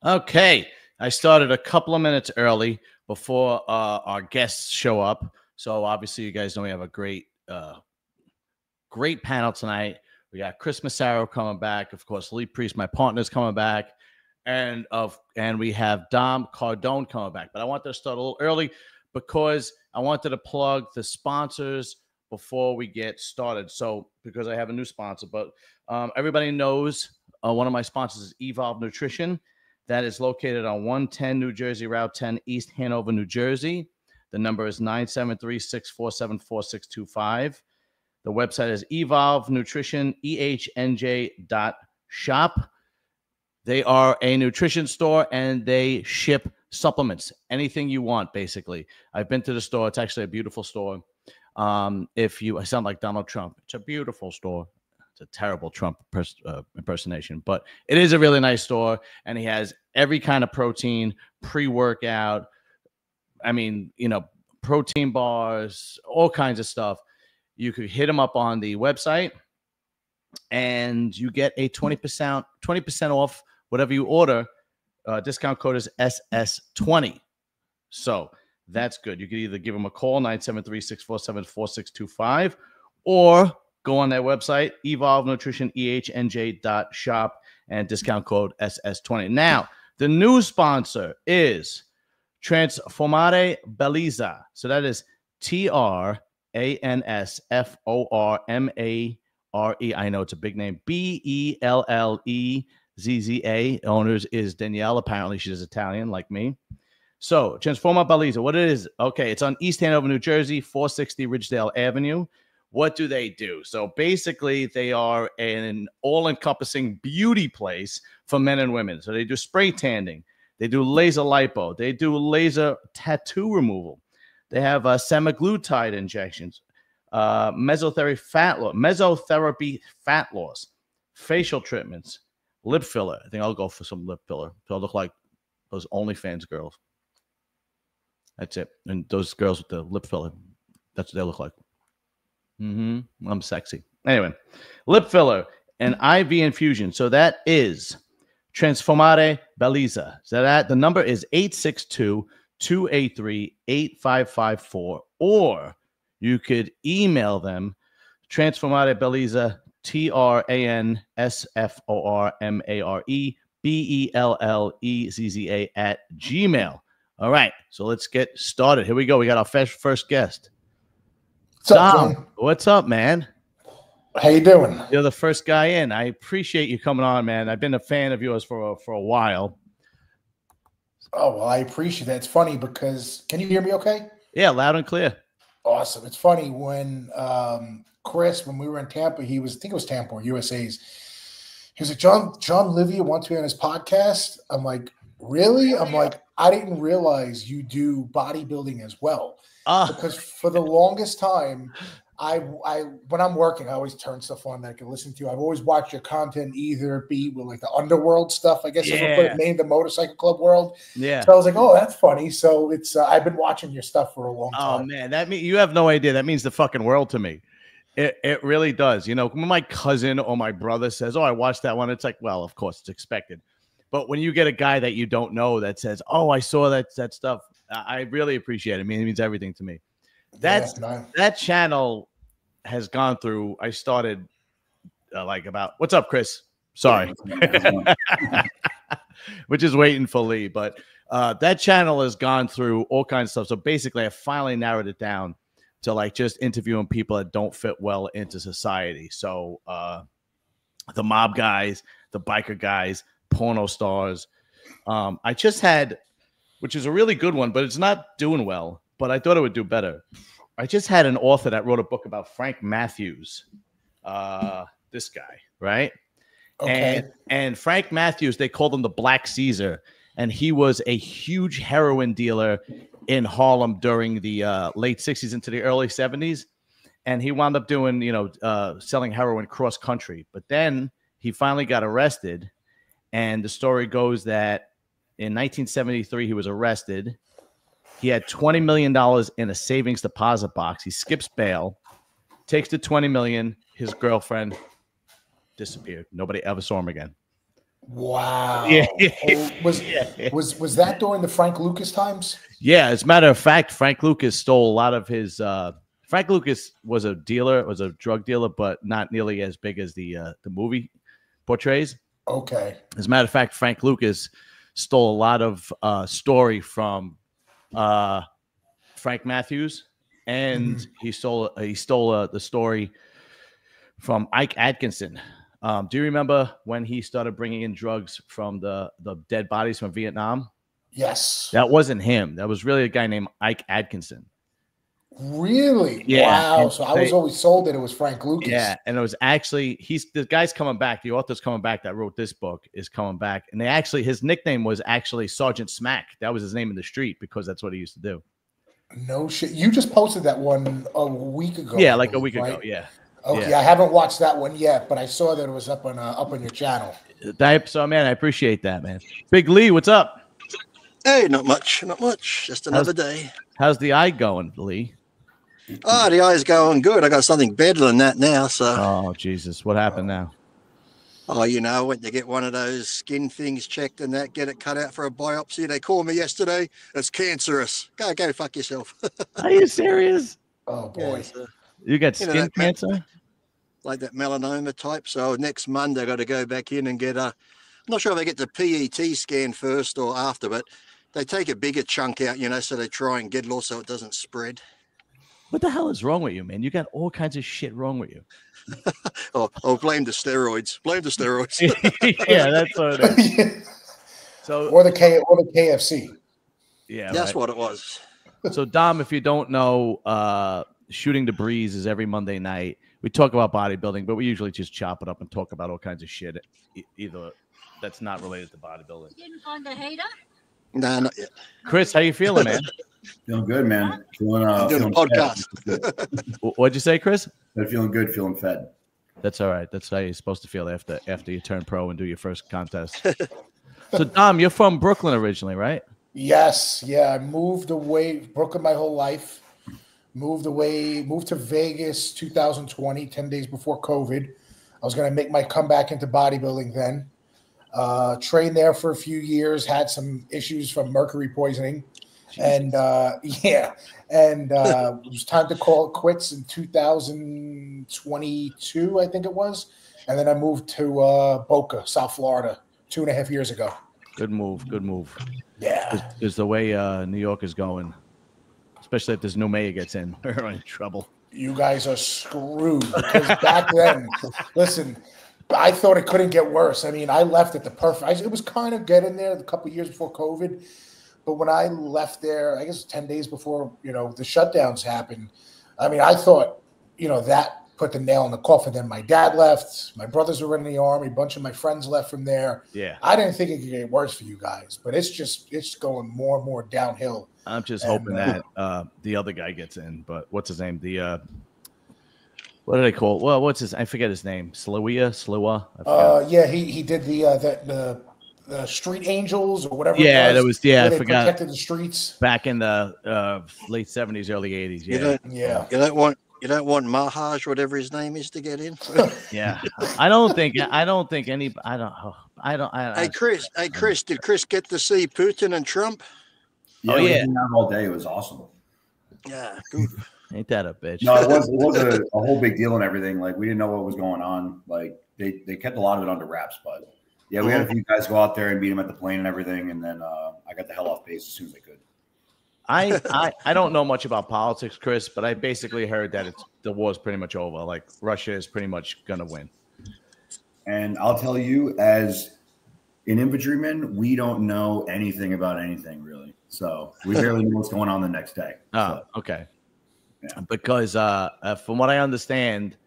Okay, I started a couple of minutes early before our guests show up. So obviously, you guys know we have a great panel tonight. We got Chris Massaro coming back, of course. Lee Priest, my partner's coming back, and we have Dom Cardone coming back. But I wanted to start a little early because I wanted to plug the sponsors before we get started. So because I have a new sponsor, but everybody knows one of my sponsors is Evolve Nutrition. That is located on 110 New Jersey Route 10, East Hanover, New Jersey. The number is 973-647-4625. The website is Evolve Nutrition, EHNJ.shop. They are a nutrition store and they ship supplements, anything you want, basically. I've been to the store. It's actually a beautiful store. I sound like Donald Trump. It's a beautiful store. It's a terrible Trump impersonation, but it is a really nice store, and he has every kind of protein, pre-workout. I mean, protein bars, all kinds of stuff. You could hit him up on the website, and you get a 20% off whatever you order. Discount code is SS20. So that's good. You could either give them a call, 973-647-4625, or go on their website, Evolve Nutrition, EHNJ.shop, and discount code SS20. Now, the new sponsor is Transformare Bellezza. So that is TRANSFORMARE. I know it's a big name. BELLEZZA. Owners is Danielle. Apparently, she's Italian like me. So, Transformare Bellezza, what it is? Okay, it's on East Hanover, New Jersey, 460 Ridgedale Avenue. What do they do? So basically, they are an all-encompassing beauty place for men and women. So they do spray tanning. They do laser lipo. They do laser tattoo removal. They have semaglutide injections, mesotherapy fat loss, facial treatments, lip filler. I think I'll go for some lip filler. So I'll look like those OnlyFans girls. That's it. And those girls with the lip filler, that's what they look like. I'm sexy. Anyway, lip filler and IV infusion. So that is Transformare Bellezza. So that the number is 862-283-8554, or you could email them Transformare Bellezza, TRANSFORMARE BELLEZZA All right, so let's get started. Here we go. We got our first guest. What's up, man? How you doing? You're the first guy in. I appreciate you coming on, man. I've been a fan of yours for a while. Oh, well, I appreciate that. It's funny because, can you hear me okay? Yeah, loud and clear. Awesome. It's funny when Chris, when we were in Tampa, I think it was Tampa or USA's. He was like, John Livia wants me on his podcast. I'm like, really? I'm like, I didn't realize you do bodybuilding as well. Because for the longest time, I when I'm working, I always turn stuff on that I can listen to. I've always watched your content, either be with like the underworld stuff, I guess, named the motorcycle club world. Yeah. So I was like, oh, that's funny. So it's I've been watching your stuff for a long time. Oh man, that mean you have no idea. That means the fucking world to me. It really does. When my cousin or my brother says, "Oh, I watched that one," it's like, well, of course, it's expected. But when you get a guy that you don't know that says, "Oh, I saw that stuff," I really appreciate it. I mean, it means everything to me. That channel has gone through. I started what's up, Chris? Sorry, we're just waiting for Lee. But that channel has gone through all kinds of stuff. So basically, I finally narrowed it down to like just interviewing people that don't fit well into society. So the mob guys, the biker guys, porno stars. I just had, which is a really good one, but it's not doing well. But I thought it would do better. I just had an author that wrote a book about Frank Matthews, this guy, right? Okay. And Frank Matthews, they called him the Black Caesar, and he was a huge heroin dealer in Harlem during the late 60s into the early 70s. And he wound up doing, selling heroin cross country. But then he finally got arrested. And the story goes that in 1973, he was arrested. He had $20 million in a savings deposit box. He skips bail, takes the $20 million. His girlfriend disappeared. Nobody ever saw him again. Wow. Yeah. Was that during the Frank Lucas times? Yeah, as a matter of fact, Frank Lucas stole a lot of his. Frank Lucas was a drug dealer, but not nearly as big as the movie portrays. Okay. As a matter of fact, Frank Lucas stole a lot of story from Frank Matthews, and he stole the story from Ike Atkinson. Do you remember when he started bringing in drugs from the dead bodies from Vietnam? Yes. That wasn't him. That was really a guy named Ike Atkinson. Really? Yeah. Wow. So I was always sold that it was Frank Lucas. Yeah, and it was actually the guy's coming back. The author's coming back that wrote this book is coming back, and his nickname was actually Sergeant Smack. That was his name in the street because that's what he used to do. No shit. You just posted that one a week ago. Yeah, like a week ago. Yeah. Okay, yeah. I haven't watched that one yet, but I saw that it was up on your channel. So, man, I appreciate that, man. Big Lee, what's up? Hey, not much. Just another day. How's the eye going, Lee? Oh, the eye's going good. I got something better than that now. So. Oh, Jesus. What happened now? Oh, I went to get one of those skin things checked and that, get it cut out for a biopsy. They called me yesterday. It's cancerous. Go fuck yourself. Are you serious? Oh, boy. Yeah, so, you got skin cancer? Like that melanoma type. So next Monday I got to go back in and get I'm not sure if I get the PET scan first or after, but they take a bigger chunk out, so they try and get it also it doesn't spread. What the hell is wrong with you, man? You got all kinds of shit wrong with you. Oh, blame the steroids. Yeah, that's what it is. So or the KFC. Yeah, that's what it was. So Dom, if you don't know, Shooting the Breeze is every Monday night. We talk about bodybuilding, but we usually just chop it up and talk about all kinds of shit, either that's not related to bodybuilding. You didn't find a hater? Nah, not yet. Chris, how you feeling, man? Feeling good, man. Feeling podcast. What'd you say, Chris? I'm feeling good, feeling fed. That's all right. That's how you're supposed to feel after you turn pro and do your first contest. So, Dom, you're from Brooklyn originally, right? Yes. Yeah, I moved away Brooklyn my whole life. Moved to Vegas 2020, 10 days before COVID. I was going to make my comeback into bodybuilding then. Trained there for a few years, had some issues from mercury poisoning. Jesus. And it was time to call it quits in 2022, I think it was. And then I moved to Boca, South Florida, 2.5 years ago. Good move. Yeah. Because the way New York is going, especially if this new mayor gets in, we're in trouble. You guys are screwed. Because back then, listen, I thought it couldn't get worse. I mean, I left at the perfect. It was kind of getting there a couple of years before COVID. But when I left there, I guess 10 days before, the shutdowns happened, I mean, I thought, that put the nail in the coffin. Then my dad left. My brothers were in the Army. A bunch of my friends left from there. Yeah. I didn't think it could get worse for you guys. But it's going more and more downhill. I'm just hoping that the other guy gets in. But what's his name? What do they call? Well, I forget his name. Slewa. Yeah, he did the Street Angels or whatever. Yeah, that was. Yeah, I forgot. Protected the streets back in the late 70s, early 80s. Yeah, You don't want Mahaj, whatever his name is, to get in. Yeah, I don't think any. Hey Chris, did Chris get to see Putin and Trump? Yeah, we hung out all day. It was awesome. Yeah, good. Ain't that a bitch? No, it was a whole big deal and everything. Like, we didn't know what was going on. Like, they kept a lot of it under wraps, but yeah, we had a few guys go out there and beat him at the plane and everything, and then I got the hell off base as soon as I could. I don't know much about politics, Chris, but I basically heard that the war's pretty much over. Like, Russia is pretty much gonna win. And I'll tell you, as an infantryman, we don't know anything about anything really. So we barely know what's going on the next day. Oh, okay. Yeah. Because from what I understand,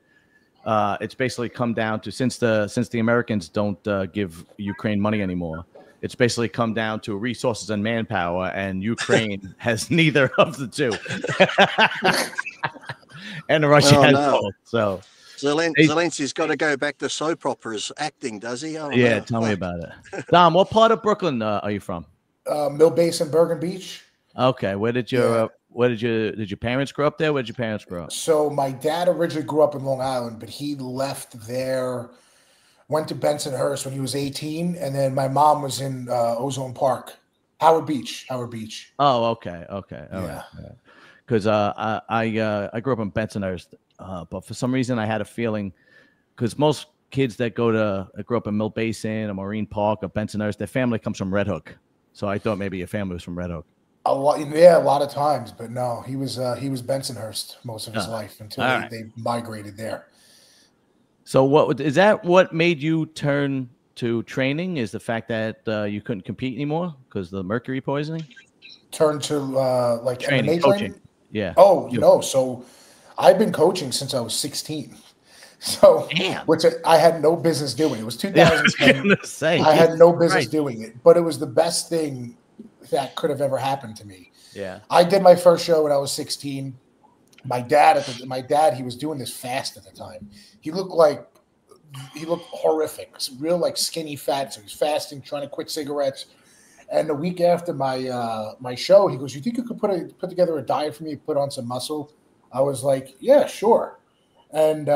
it's basically come down to since the Americans don't give Ukraine money anymore, it's basically come down to resources and manpower, and Ukraine has neither of the two. And Russia has both. So Zelensky's got to go back to soap operas acting, does he? Oh, yeah, tell me about it. Dom, what part of Brooklyn are you from? Mill Basin, Bergen Beach. Okay, did your parents grow up there? Where did your parents grow up? So my dad originally grew up in Long Island, but he left there went to Bensonhurst when he was 18, and then my mom was in Ozone Park, Howard Beach. Oh, okay, all right. Because I grew up in Bensonhurst, but for some reason I had a feeling, because most kids that grew up in Mill Basin or Marine Park or Bensonhurst, their family comes from Red Hook, so I thought maybe your family was from Red Hook. A lot of times, but no, he was Bensonhurst most of his life until they migrated there. So what made you turn to training? Is the fact that you couldn't compete anymore because of the mercury poisoning? Turn to like training, MMA coaching. training? Yeah. Oh, no. So I've been coaching since I was 16. So, which I had no business doing. It was 2010. I had no business doing it, but it was the best thing that could have ever happened to me. Yeah. I did my first show when I was 16. My dad, he was doing this fast at the time. He looked horrific, real like skinny fat. So he was fasting, trying to quit cigarettes. And the week after my show, he goes, "You think you could put together a diet for me, put on some muscle?" I was like, "Yeah, sure." And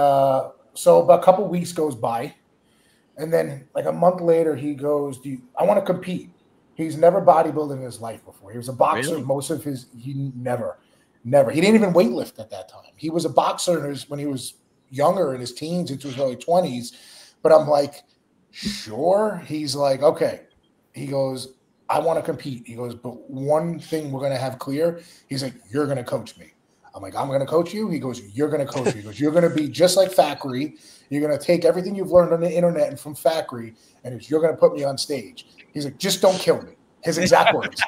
so about a couple weeks goes by, and then like a month later, he goes, I want to compete." He's never bodybuilded in his life before. He was a boxer. Really? Most of he never. He didn't even weightlift at that time. He was a boxer when he was younger, in his teens into his early 20s. But I'm like, sure. He's like, okay. He goes, "I want to compete." He goes, "But one thing we're going to have clear." He's like, "You're going to coach me." I'm like, "I'm going to coach you?" He goes, "You're going to coach me." He goes, "You're going to be just like Fackery. You're going to take everything you've learned on the internet and from Fackery, and you're going to put me on stage." He's like, "Just don't kill me." His exact words.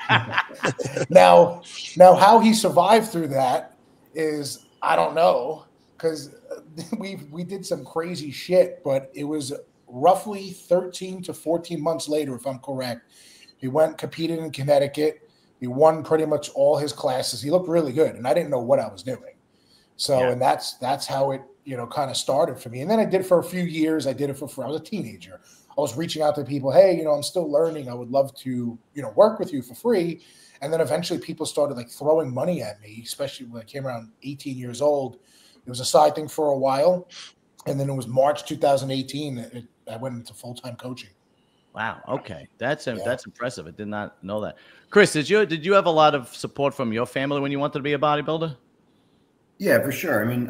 Now, how he survived through that is, I don't know, because we did some crazy shit, but it was roughly 13 to 14 months later, if I'm correct. He went, competed in Connecticut. He won pretty much all his classes. He looked really good, and I didn't know what I was doing. So, and that's how it, kind of started for me. And then I did it for a few years. I did it for free. I was a teenager. I was reaching out to people, "Hey, I'm still learning. I would love to, work with you for free." And then eventually people started like throwing money at me, especially when I came around 18 years old. It was a side thing for a while. And then it was March 2018. I went into full-time coaching. Wow. Okay. That's impressive. I did not know that. Chris, did you have a lot of support from your family when you wanted to be a bodybuilder? Yeah, for sure. I mean,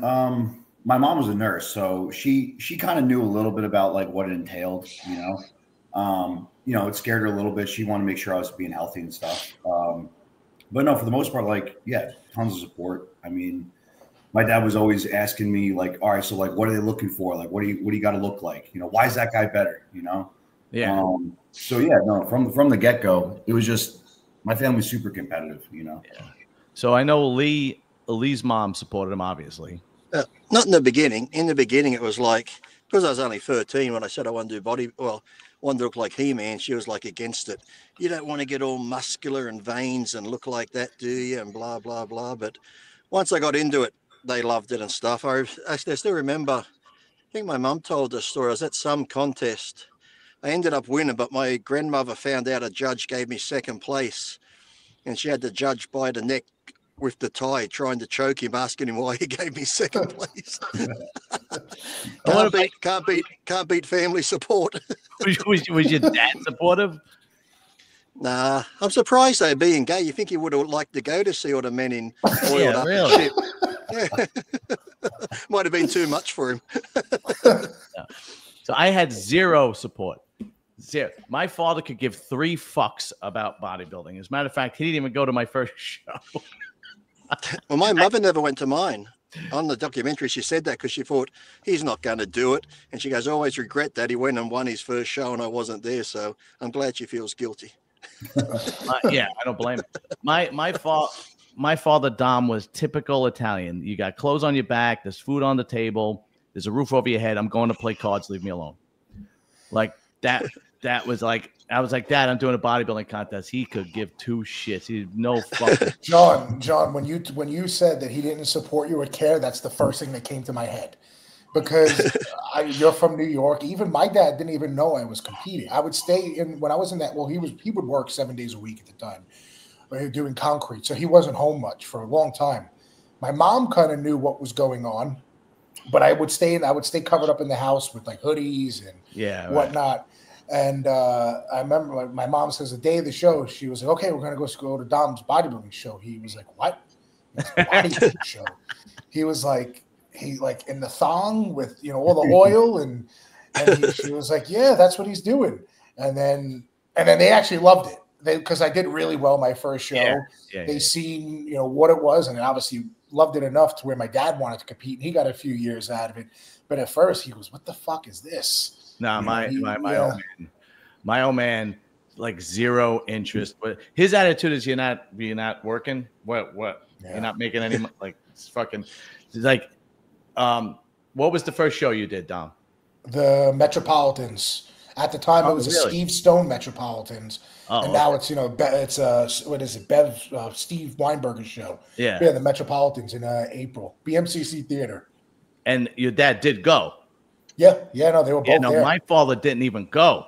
my mom was a nurse, so she kind of knew a little bit about like what it entailed, it scared her a little bit. She wanted to make sure I was being healthy and stuff. But no, for the most part, like, yeah, tons of support. I mean, my dad was always asking me like, "All right, so like, what are they looking for? Like, what do you got to look like? Why is that guy better? Yeah. So yeah, no, from the get-go, it was just, my family's super competitive, Yeah. So I know Lee's mom supported him, obviously. Not in the beginning. In the beginning, it was like, because I was only 13 when I said I wanted to do wanted to look like He-Man, she was like against it. "You don't want to get all muscular and veins and look like that, do you?" And blah, blah, blah. But once I got into it, they loved it and stuff. I still remember, I think my mum told the story. I was at some contest. I ended up winning, but my grandmother found out a judge gave me second place, and she had the judge by the neck with the tie, trying to choke him, asking him why he gave me second place. Can't beat family support. was your dad supportive? Nah, I'm surprised though, being gay. You think he would have liked to go to see all the men in oiled up really? Yeah. Might have been too much for him. So I had zero support. Zero. My father could give 3 fucks about bodybuilding. As a matter of fact, he didn't even go to my first show. Well, my mother never went to mine. On the documentary, she said that because she thought, he's not going to do it. And she goes, "I always regret that he went and won his first show and I wasn't there." So I'm glad she feels guilty. Yeah, I don't blame her. My father, Dom, was typical Italian. You got clothes on your back. There's food on the table. There's a roof over your head. I'm going to play cards. Leave me alone. Like that. That was like, I was like, "Dad, I'm doing a bodybuilding contest." He could give 2 shits. He had no fucking. John, when you said that he didn't support you or care, that's the first thing that came to my head. Because you're from New York. Even my dad didn't even know I was competing. I would stay in when I was in that. Well, he would work 7 days a week at the time, doing concrete, so he wasn't home much for a long time. My mom kind of knew what was going on, but I would stay covered up in the house with like hoodies and whatnot. And I remember my mom says the day of the show, she was like, okay, we're going to go to Dom's bodybuilding show. He was like, what? Bodybuilding show. He was like, in the thong with, all the oil. And she was like, yeah, that's what he's doing. And then they actually loved it. Because I did really well my first show. They seen, what it was. And obviously loved it enough to where my dad wanted to compete. And he got a few years out of it. But at first he goes, what the fuck is this? No, my old man, like zero interest. But his attitude is, you're not working. What? Yeah. You're not making any like it's fucking. It's like, what was the first show you did, Dom? The Metropolitans. At the time, it was a Steve Stone Metropolitans, and now it's what is it? Steve Weinberger's show. Yeah, the Metropolitans in April, BMCC Theater. And your dad did go. No, they were both there. My father didn't even go.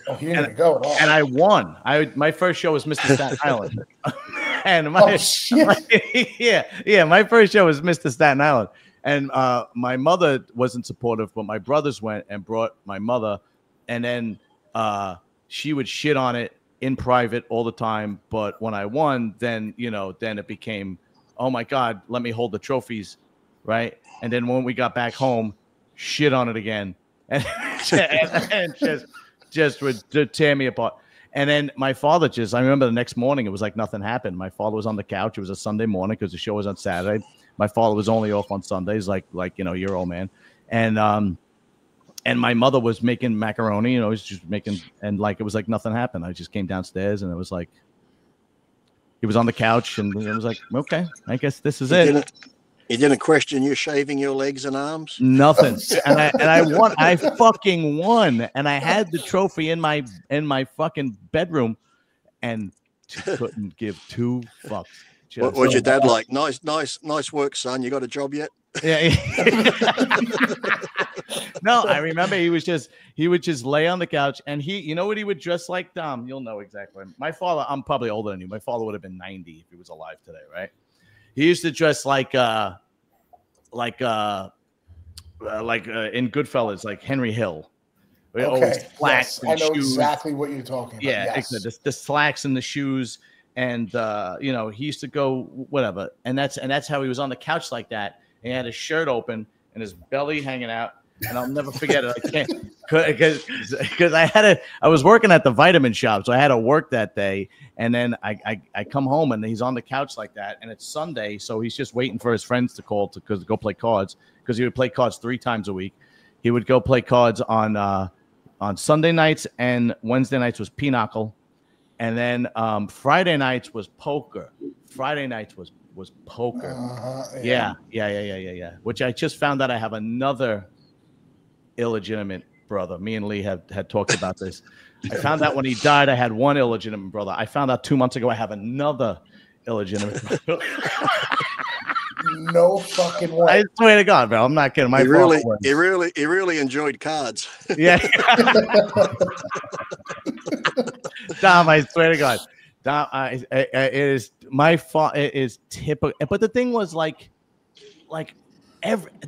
Oh, he didn't even go at all. And I won. My first show was Mr. Staten Island. And my first show was Mr. Staten Island. And my mother wasn't supportive, but my brothers went and brought my mother. And then she would shit on it in private all the time. But when I won, then it became, oh my God, let me hold the trophies, right? And then when we got back home, shit on it again, and just would tear me apart. And then my father I remember the next morning, it was like nothing happened. My father was on the couch. It was a Sunday morning because the show was on Saturday. My father was only off on Sundays, like your old man. And my mother was making macaroni, was just making, and like, it was like nothing happened. I just came downstairs and it was like, he was on the couch and it was like, okay, I guess this is it. He didn't question you shaving your legs and arms? Nothing. And I won. I fucking won. And I had the trophy in my fucking bedroom and couldn't give two fucks. What was your dad like? Nice work, son. You got a job yet? Yeah. No, I remember he would just lay on the couch and what he would dress like, Dom? You'll know exactly. My father, I'm probably older than you. My father would have been 90 if he was alive today, right? He used to dress like in Goodfellas, like Henry Hill. Okay. Yes, I know exactly what you're talking about. Yeah, yes. The slacks and the shoes, and he used to go whatever, and that's how he was on the couch like that. And he had his shirt open and his belly hanging out. And I'll never forget it. I can't because I was working at the vitamin shop, so I had to work that day. And then I come home and he's on the couch like that, and it's Sunday, so he's just waiting for his friends to call to go play cards, because he would play cards 3 times a week. He would go play cards on Sunday nights, and Wednesday nights was pinochle, and then Friday nights was poker. Friday nights was poker. Yeah. Which I just found out I have another illegitimate brother. Me and Lee had talked about this. I found out when he died, I had one illegitimate brother. I found out 2 months ago I have another illegitimate brother. No fucking way. I swear to God, bro. I'm not kidding. He really enjoyed cards. Yeah. Dom, I swear to God. Dom, it is my fault. It is typical. But the thing was like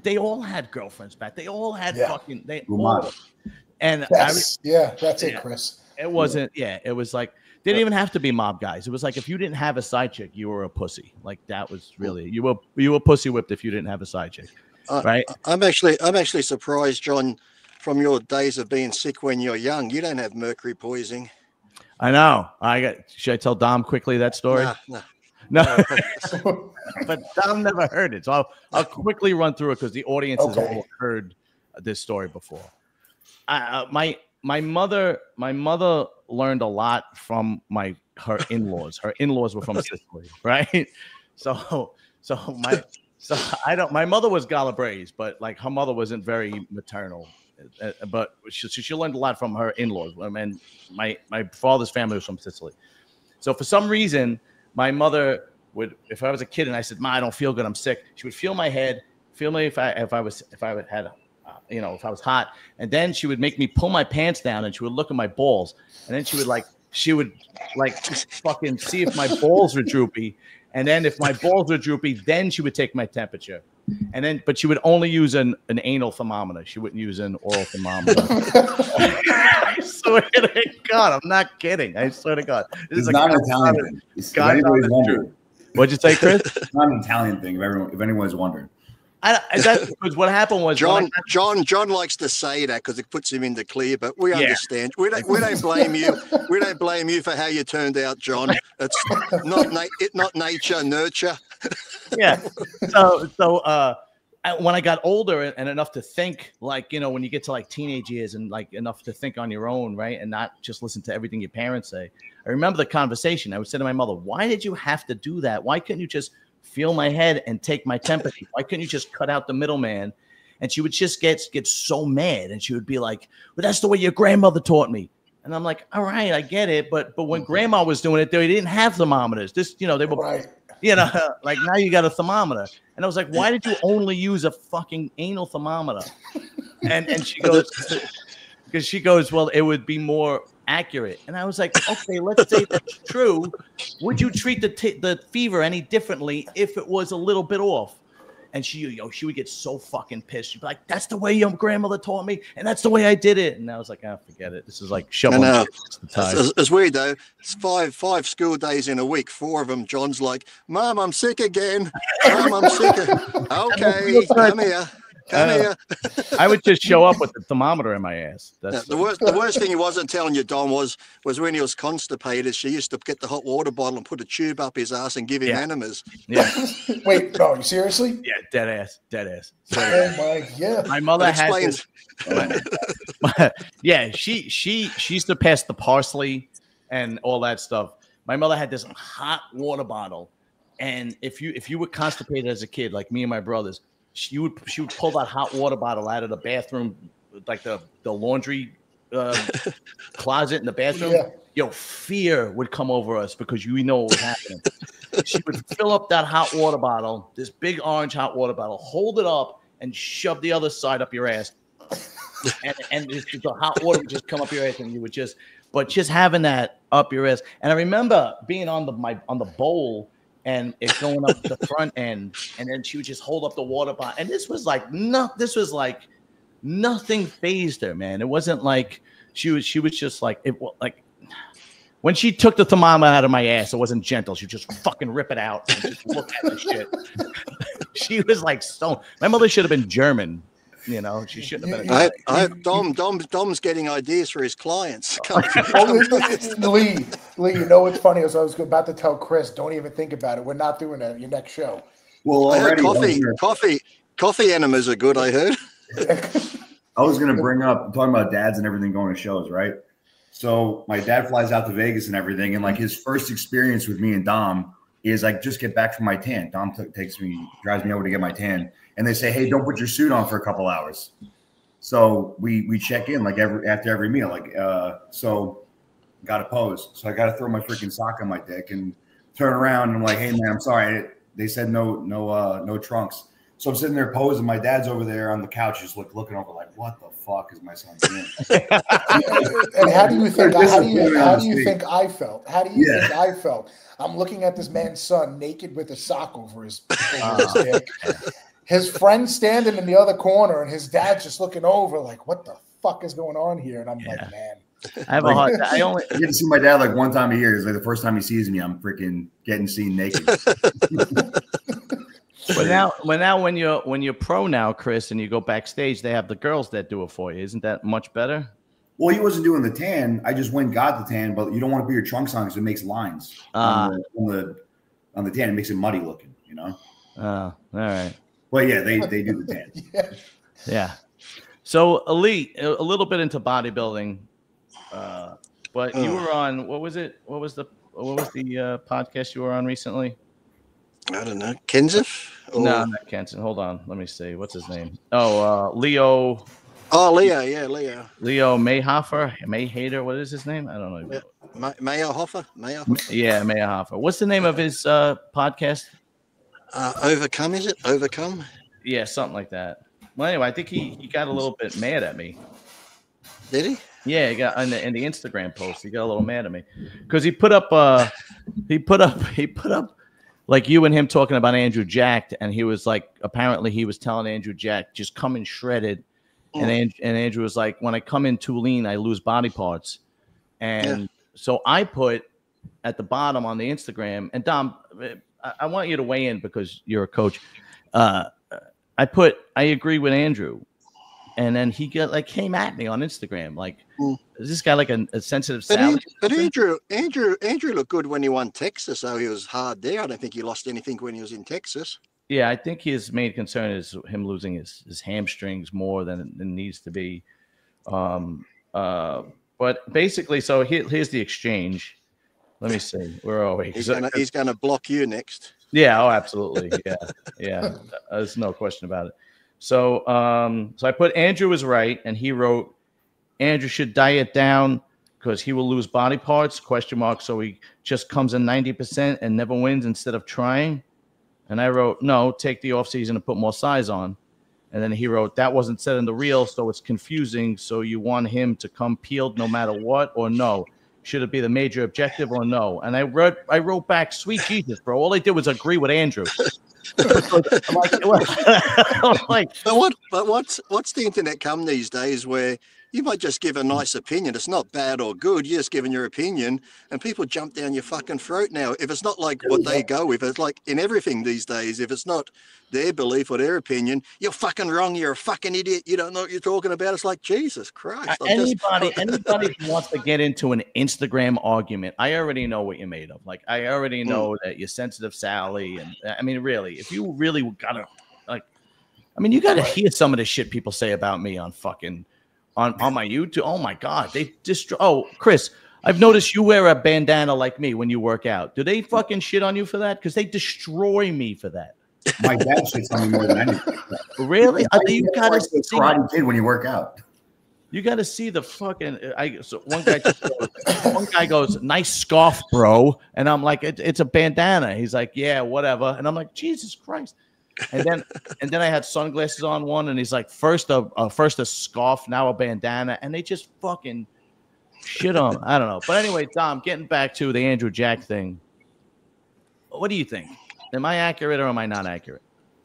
they all had girlfriends back. They all had fucking. They all. And that's it, Chris. It wasn't. Yeah, it was like didn't even have to be mob guys. It was like if you didn't have a side chick, you were a pussy. Like that was really you were pussy whipped if you didn't have a side chick, right? I'm actually surprised, John, from your days of being sick when you're young. You don't have mercury poisoning. I know. Should I tell Dom quickly that story? No. But Dom never heard it, so I'll quickly run through it because the audience has all heard this story before. My mother learned a lot from her in-laws. Her in-laws were from Sicily, right? My mother was Calabrese, but like her mother wasn't very maternal. But she learned a lot from her in-laws. I mean, my father's family was from Sicily. So for some reason, my mother would, if I was a kid and I said, "Ma, I don't feel good, I'm sick," she would feel my head, feel me if I was hot, and then she would make me pull my pants down and she would look at my balls, and then she would fucking see if my balls were droopy, and then if my balls were droopy, then she would take my temperature. But she would only use an anal thermometer. She wouldn't use an oral thermometer. I swear to God, I'm not kidding. I swear to God. This is not an Italian thing. If anybody's wondering. What'd you say, Chris? It's not an Italian thing. If anyone's wondering. That's because what happened was John likes to say that because it puts him in the clear, but we understand. We don't blame you. We don't blame you for how you turned out, John. It's not nature, nurture. Yeah. So when I got older and enough to think, like, you know, when you get to like teenage years and like enough to think on your own, right, and not just listen to everything your parents say. I remember the conversation. I would say to my mother, "Why did you have to do that? Why couldn't you just feel my head and take my temperature? Why couldn't you just cut out the middleman?" And she would just get so mad, and she would be like, "Well, that's the way your grandmother taught me." And I'm like, "All right, I get it, but when grandma was doing it, they didn't have thermometers. They were right. Like now you got a thermometer." And I was like, "Why did you only use a fucking anal thermometer?" And she goes, because she goes, "Well, it would be more accurate." And I was like, "Okay, let's say that's true. Would you treat the fever any differently if it was a little bit off?" And she would get so fucking pissed. She'd be like, "That's the way your grandmother taught me, and that's the way I did it." And I was like, "Oh, forget it. This is like shoveling." It's weird though. It's five school days in a week. 4 of them, John's like, "Mom, I'm sick again. Mom, I'm sick." Okay, come here. Come here. I would just show up with the thermometer in my ass. The worst thing he wasn't telling you, Don, was when he was constipated. She used to get the hot water bottle and put a tube up his ass and give him enemas. Yeah. Wait, no, seriously? Yeah, dead ass. So, oh my, yeah. My mother had this. Yeah, she surpassed the parsley and all that stuff. My mother had this hot water bottle, and if you were constipated as a kid, like me and my brothers, she would pull that hot water bottle out of the bathroom, like the laundry closet in the bathroom. Yeah. Fear would come over us because you know what was happening. She would fill up that hot water bottle, this big orange hot water bottle, hold it up, and shove the other side up your ass. and the hot water would just come up your ass, and you would just having that up your ass. And I remember being on the bowl. And it's going up the front end, and then she would just hold up the water bottle. And this was like nothing fazed her, man. It wasn't like she was just like when she took the thermometer out of my ass, it wasn't gentle. She would just fucking rip it out and just look at the shit. She was like stone. My mother should have been German. You know, she shouldn't have been. Dom's getting ideas for his clients. Lee, you know what's funny? As I was about to tell Chris, don't even think about it. We're not doing that at your next show. Well, already coffee enemas are good, I heard. I was going to bring up talking about dads and everything going to shows, right? So my dad flies out to Vegas and everything, and like his first experience with me and Dom is like just get back from my tan. Dom drives me over to get my tan. And they say, "Hey, don't put your suit on for a couple hours." So we check in like after every meal, so got to pose. So I got to throw my freaking sock on my dick and turn around and I'm like, "Hey man, I'm sorry." They said no trunks. So I'm sitting there posing. My dad's over there on the couch, just looking over like, "What the fuck is my son doing?" And how do you think I felt? How do you think I felt? I'm looking at this man's son naked with a sock over his dick. His friend standing in the other corner, and his dad just looking over, like, "What the fuck is going on here?" And I'm like, "Man, I have a hard time. I get to see my dad like one time a year. It's like the first time he sees me, I'm freaking getting seen naked." But now when you're pro now, Chris, and you go backstage, they have the girls that do it for you. Isn't that much better? Well, he wasn't doing the tan. I just went and got the tan, but you don't want to put your trunks on because it makes lines on the tan. It makes it muddy looking, you know. All right. Well, yeah, they do the tan. Yeah. So, Elite, a little bit into bodybuilding, but you were on what was it? What was the podcast you were on recently? I don't know, Kenseth? No, not Kenson. Hold on, let me see. What's his name? Oh, Leo. Oh, Leo. Yeah, Leo. Leo Mayhater. What is his name? I don't know. Yeah. Mayerhofer. Yeah, Mayerhofer. What's the name of his podcast? Overcome, is it? Overcome? Yeah, something like that. Well, anyway, I think he got a little bit mad at me. Did he? Yeah, he got in the Instagram post. He got a little mad at me because he put up like you and him talking about Andrew Jack, and he was like, apparently he was telling Andrew Jack, just come in shredded. And Andrew was like, when I come in too lean, I lose body parts. And so I put at the bottom on the Instagram, and Dom, I want you to weigh in because you're a coach. I agree with Andrew. And then he came at me on Instagram. Like, is this guy like a sensitive salad? But Andrew looked good when he won Texas, so he was hard there. I don't think he lost anything when he was in Texas. Yeah, I think his main concern is him losing his hamstrings more than it needs to be. But basically, so here's the exchange. Let me see. Where are we? He's gonna block you next. Yeah. Oh, absolutely. Yeah. There's no question about it. So, so I put Andrew is right, and he wrote Andrew should diet down because he will lose body parts ? So he just comes in 90% and never wins instead of trying. And I wrote, no, take the off season and put more size on. And then he wrote, that wasn't said in the reel, so it's confusing. So you want him to come peeled no matter what, or no? Should it be the major objective or no? And I wrote back, sweet Jesus, bro. All I did was agree with Andrew. I'm like, but what's the internet come these days where you might just give a nice opinion. It's not bad or good. You're just giving your opinion, and people jump down your fucking throat now. If it's not like what they go with, it's like in everything these days. If it's not their belief or their opinion, you're fucking wrong. You're a fucking idiot. You don't know what you're talking about. It's like, Jesus Christ. Anybody who wants to get into an Instagram argument, I already know what you're made of. Like, I already know that you're sensitive, Sally. And I mean, really, if you really gotta, like, I mean, you gotta hear some of the shit people say about me on fucking on my YouTube. Oh my God, they destroy. Oh, Chris, I've noticed you wear a bandana like me when you work out. Do they fucking shit on you for that? Because they destroy me for that. My dad shits on me more than anything. Really? You gotta see karate kid when you work out. You got to see the fucking. So one guy goes, "Nice scarf, bro," and I'm like, "It's a bandana." He's like, "Yeah, whatever," and I'm like, "Jesus Christ!" And then I had sunglasses on one, and he's like, first a scarf, now a bandana, and they just fucking shit on. I don't know, but anyway, Dom, getting back to the Andrew Jack thing, what do you think? Am I accurate or am I not accurate?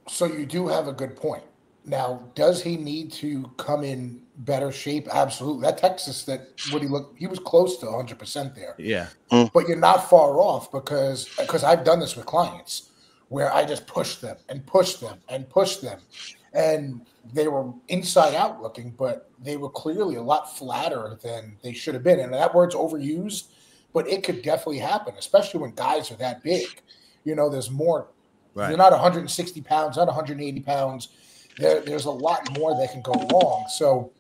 So you do have a good point. Now, does he need to come in better shape? Absolutely. That Texas, he was close to 100% there. Yeah. But you're not far off because I've done this with clients where I just push them and push them and push them. And they were inside out looking, but they were clearly a lot flatter than they should have been. And that word's overused, but it could definitely happen, especially when guys are that big. You know, there's more. Right. You're not 160 pounds, not 180 pounds. There's a lot more that can go wrong. So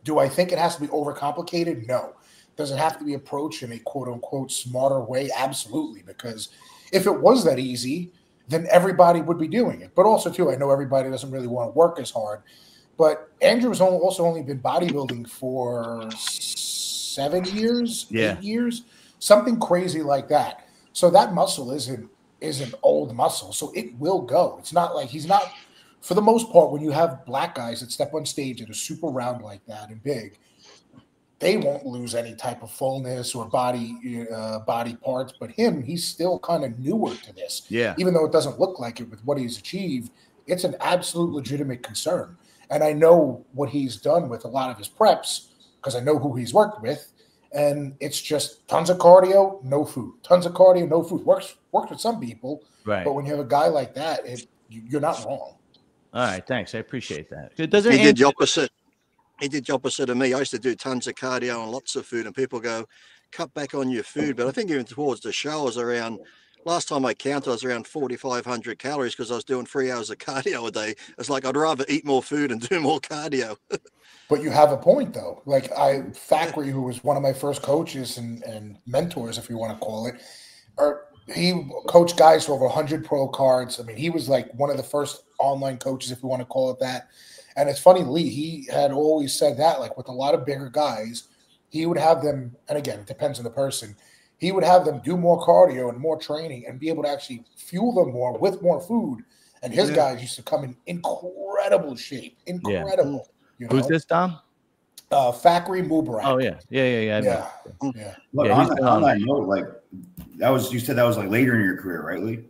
do I think it has to be overcomplicated? No. Does it have to be approached in a quote-unquote smarter way? Absolutely. Because if it was that easy, then everybody would be doing it. But also, too, I know everybody doesn't really want to work as hard. But Andrew has also only been bodybuilding for 7 years, 8 years, something crazy like that. So that muscle isn't old muscle. So it will go. It's not like he's not, for the most part, when you have black guys that step on stage that are super round like that and big, they won't lose any type of fullness or body parts. But he's still kind of newer to this. Yeah. Even though it doesn't look like it with what he's achieved, it's an absolute legitimate concern. And I know what he's done with a lot of his preps because I know who he's worked with. And it's just tons of cardio, no food. Tons of cardio, no food. Works with some people. Right. But when you have a guy like that, you're not wrong. All right. Thanks. I appreciate that. He did the opposite. He did the opposite of me. I used to do tons of cardio and lots of food, and people go, cut back on your food. But I think even towards the show, I was around, last time I counted, I was around 4,500 calories because I was doing 3 hours of cardio a day. It's like I'd rather eat more food and do more cardio. But you have a point, though. Like Thackeray, who was one of my first coaches and mentors, if you want to call it, he coached guys for over 100 pro cards. I mean, he was like one of the first online coaches, if you want to call it that. And it's funny, Lee, he had always said that, like with a lot of bigger guys, he would have them, and again, it depends on the person, he would have them do more cardio and more training and be able to actually fuel them more with more food. And his guys used to come in incredible shape. Incredible. You know? Who's this, Dom? Thackeray Mubarak. Oh, yeah. Yeah. Look, on that note, like, you said that was like later in your career, right, Lee?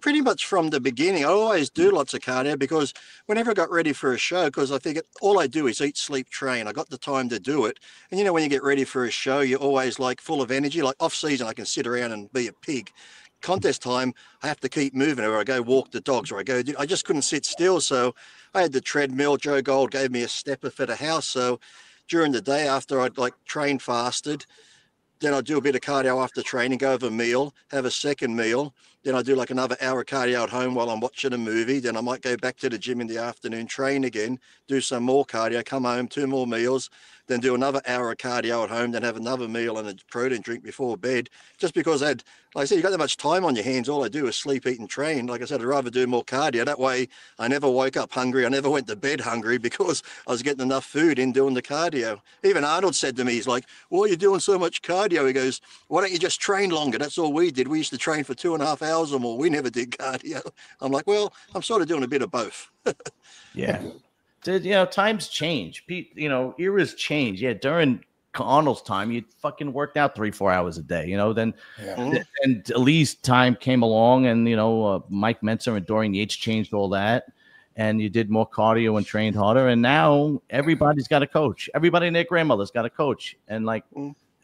Pretty much from the beginning. I always do lots of cardio because whenever I got ready for a show, because I figured all I do is eat, sleep, train. I got the time to do it. And you know, when you get ready for a show, you're always like full of energy. Like off season, I can sit around and be a pig. Contest time, I have to keep moving, or I go walk the dogs, or I just couldn't sit still. So I had the treadmill. Joe Gold gave me a stepper for the house. So during the day after I'd like train fasted, then I do a bit of cardio after training, go have a meal, have a second meal. Then I do like another hour of cardio at home while I'm watching a movie. Then I might go back to the gym in the afternoon, train again, do some more cardio, come home, 2 more meals, then do another hour of cardio at home, then have another meal and a protein drink before bed. Just because like I said, you got that much time on your hands. All I do is sleep, eat, and train. Like I said, I'd rather do more cardio. That way I never woke up hungry. I never went to bed hungry because I was getting enough food in doing the cardio. Even Arnold said to me, he's like, why are you doing so much cardio? He goes, why don't you just train longer? That's all we did. We used to train for 2.5 hours or more. We never did cardio. I'm like, well, I'm sort of doing a bit of both. Yeah. You know, times change. You know, eras change. Yeah, during Arnold's time, you fucking worked out 3-4 hours a day. You know, then and Lee's time came along, and you know, Mike Mentzer and Dorian Yates changed all that, and you did more cardio and trained harder. And now everybody's got a coach. Everybody and their grandmother's got a coach, and like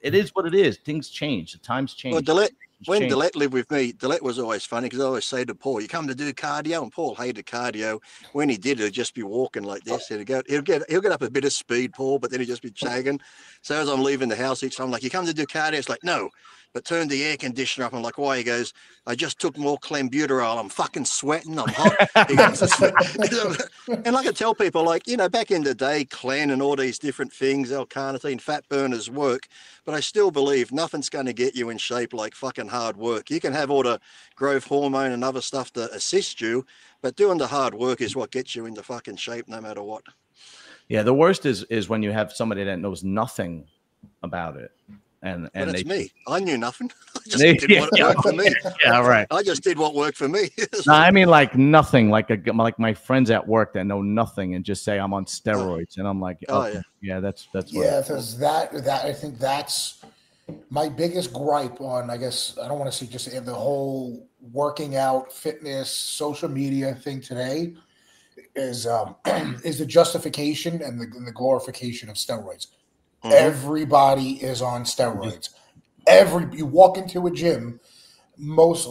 it is what it is. Things change. The times change. Well, when Dillette lived with me, Dillette was always funny because I always say to Paul, you come to do cardio, and Paul hated cardio. When he did, he'd just be walking like this. He'll get up a bit of speed, Paul, but then he'd just be chagging. So as I'm leaving the house each time, I'm like, you come to do cardio? It's like, no, but turn the air conditioner up. I'm like, why? He goes, I just took more clenbuterol. I'm fucking sweating. I'm hot. He goes, and like I tell people, like, you know, back in the day, Clen and all these different things, L-carnitine, fat burners work. But I still believe nothing's going to get you in shape like fucking hard work. You can have all the growth hormone and other stuff to assist you, but doing the hard work is what gets you into fucking shape no matter what. Yeah, the worst is when you have somebody that knows nothing about it. And that's me. I knew nothing. I just did what worked for me. Yeah, right. I just did what worked for me. No, I mean like nothing. Like my friends at work that know nothing and just say I'm on steroids, and I'm like, yeah, that's yeah. Because that I think that's my biggest gripe on. I guess I don't want to say just the whole working out, fitness, social media thing today is the justification and the glorification of steroids. Everybody is on steroids. You walk into a gym, most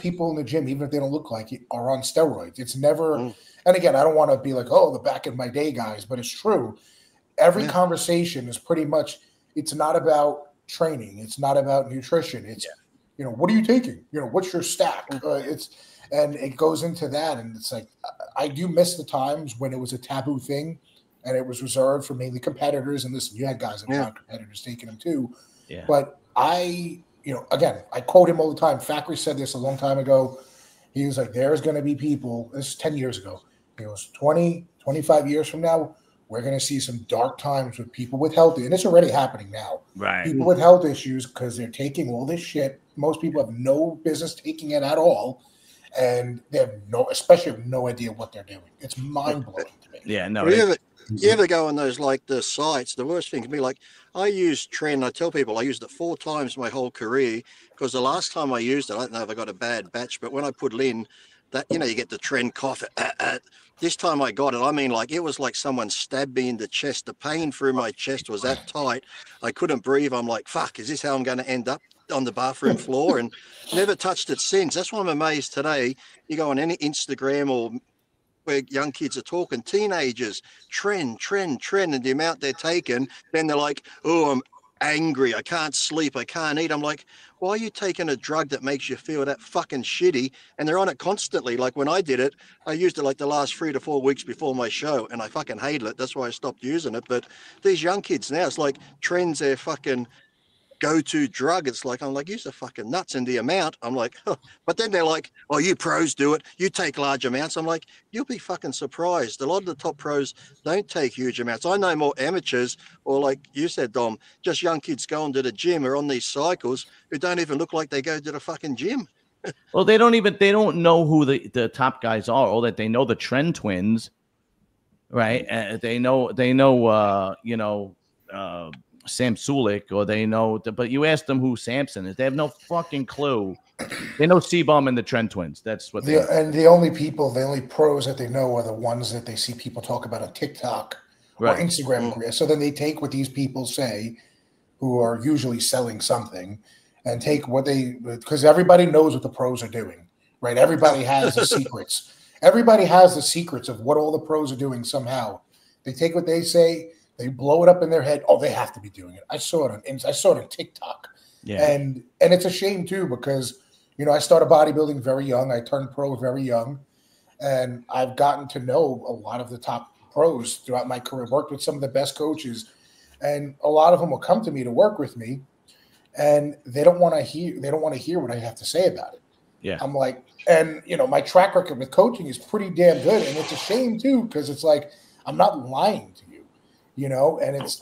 people in the gym, even if they don't look like it, are on steroids. It's never, and again, I don't want to be like, oh, the back of my day guys, but it's true. Every conversation is pretty much, it's not about training. It's not about nutrition. It's, you know, what are you taking? You know, what's your stack? And it goes into that. And it's like, I do miss the times when it was a taboo thing. And it was reserved for mainly competitors. And listen, you had guys that were not competitors taking them too. Yeah. But again, I quote him all the time. Fackery said this a long time ago. He was like, there's going to be people, this is 10 years ago. He goes, 20, 25 years from now, we're going to see some dark times with people with health. And it's already happening now. Right. People with health issues because they're taking all this shit. Most people have no business taking it at all. And they have no idea what they're doing. It's mind-blowing to me. Yeah, no. You ever go on those, like, the sites, the worst thing can be, like, I use Tren. I tell people I used it 4 times my whole career because the last time I used it, I don't know if I got a bad batch, but when I put it in, that, you know, you get the Tren cough. This time I got it, I mean, like, it was like someone stabbed me in the chest. The pain through my chest was that tight. I couldn't breathe. I'm like, fuck, is this how I'm going to end up on the bathroom floor? And never touched it since. That's why I'm amazed today. You go on any Instagram or where young kids are talking, teenagers, trend, and the amount they're taking, then they're like, oh, I'm angry, I can't sleep, I can't eat. I'm like, why are you taking a drug that makes you feel that fucking shitty? And they're on it constantly. Like when I did it, I used it like the last 3 to 4 weeks before my show, and I fucking hated it. That's why I stopped using it. But these young kids now, it's like trends, their fucking go-to drug. It's like, I'm like, you're so fucking nuts in the amount. I'm like, oh. But then they're like, oh, you pros do it, you take large amounts. I'm like, you'll be fucking surprised. A lot of the top pros don't take huge amounts. I know more amateurs, or like you said, Dom, just young kids going to the gym or on these cycles who don't even look like they go to the fucking gym. Well, they don't know who the top guys are, or that they know the Trend twins, right? They know Sam Sulik, or they know, but you ask them who Samson is, they have no fucking clue They know C-Bomb and the Trend Twins. That's what they and the only pros that they know are the ones that they see people talk about on TikTok or Instagram. So then they take what these people say, who are usually selling something, and take what because everybody knows what the pros are doing, right? Everybody has the secrets. Everybody has the secrets of what all the pros are doing somehow. They take what they say, they blow it up in their head. Oh, they have to be doing it. I saw it on TikTok. Yeah. And it's a shame too, because I started bodybuilding very young. I turned pro very young, and I've gotten to know a lot of the top pros throughout my career. Worked with some of the best coaches, and a lot of them will come to me to work with me, and they don't want to hear what I have to say about it. Yeah. I'm like, and my track record with coaching is pretty damn good, and it's a shame too, because it's like I'm not lying to you, and it's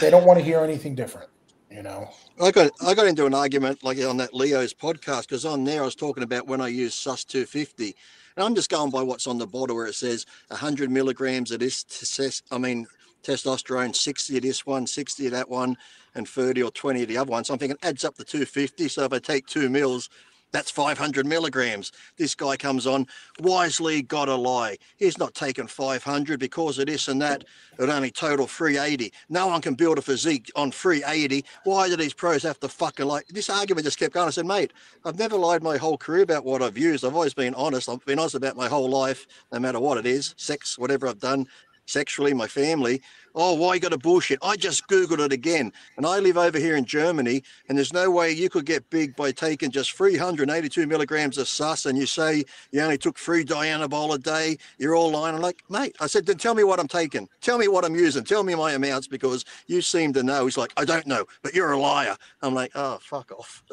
they don't want to hear anything different. I got into an argument like on that Leo's podcast, because on there I was talking about when I use SUS 250, and I'm just going by what's on the bottle where it says 100 milligrams of this testosterone, 60 of this one, 60 of that one, and 30 or 20 of the other one. So I'm thinking adds up to 250. So if I take 2 mils, that's 500 milligrams. This guy comes on, wisely got a lie. He's not taking 500 because of this and that. It only total 380. No one can build a physique on 380. Why do these pros have to fucking like? This argument just kept going. I said, mate, I've never lied my whole career about what I've used. I've always been honest. I've been honest about my whole life, no matter what it is, sex, whatever I've done, sexually, my family. Oh, why you got to bullshit? I just Googled it again. And I live over here in Germany, and there's no way you could get big by taking just 382 milligrams of sus, and you say you only took 3 Dianabol a day. You're all lying. I'm like, mate, I said, then tell me what I'm taking. Tell me what I'm using. Tell me my amounts, because you seem to know. He's like, I don't know, but you're a liar. I'm like, oh, fuck off.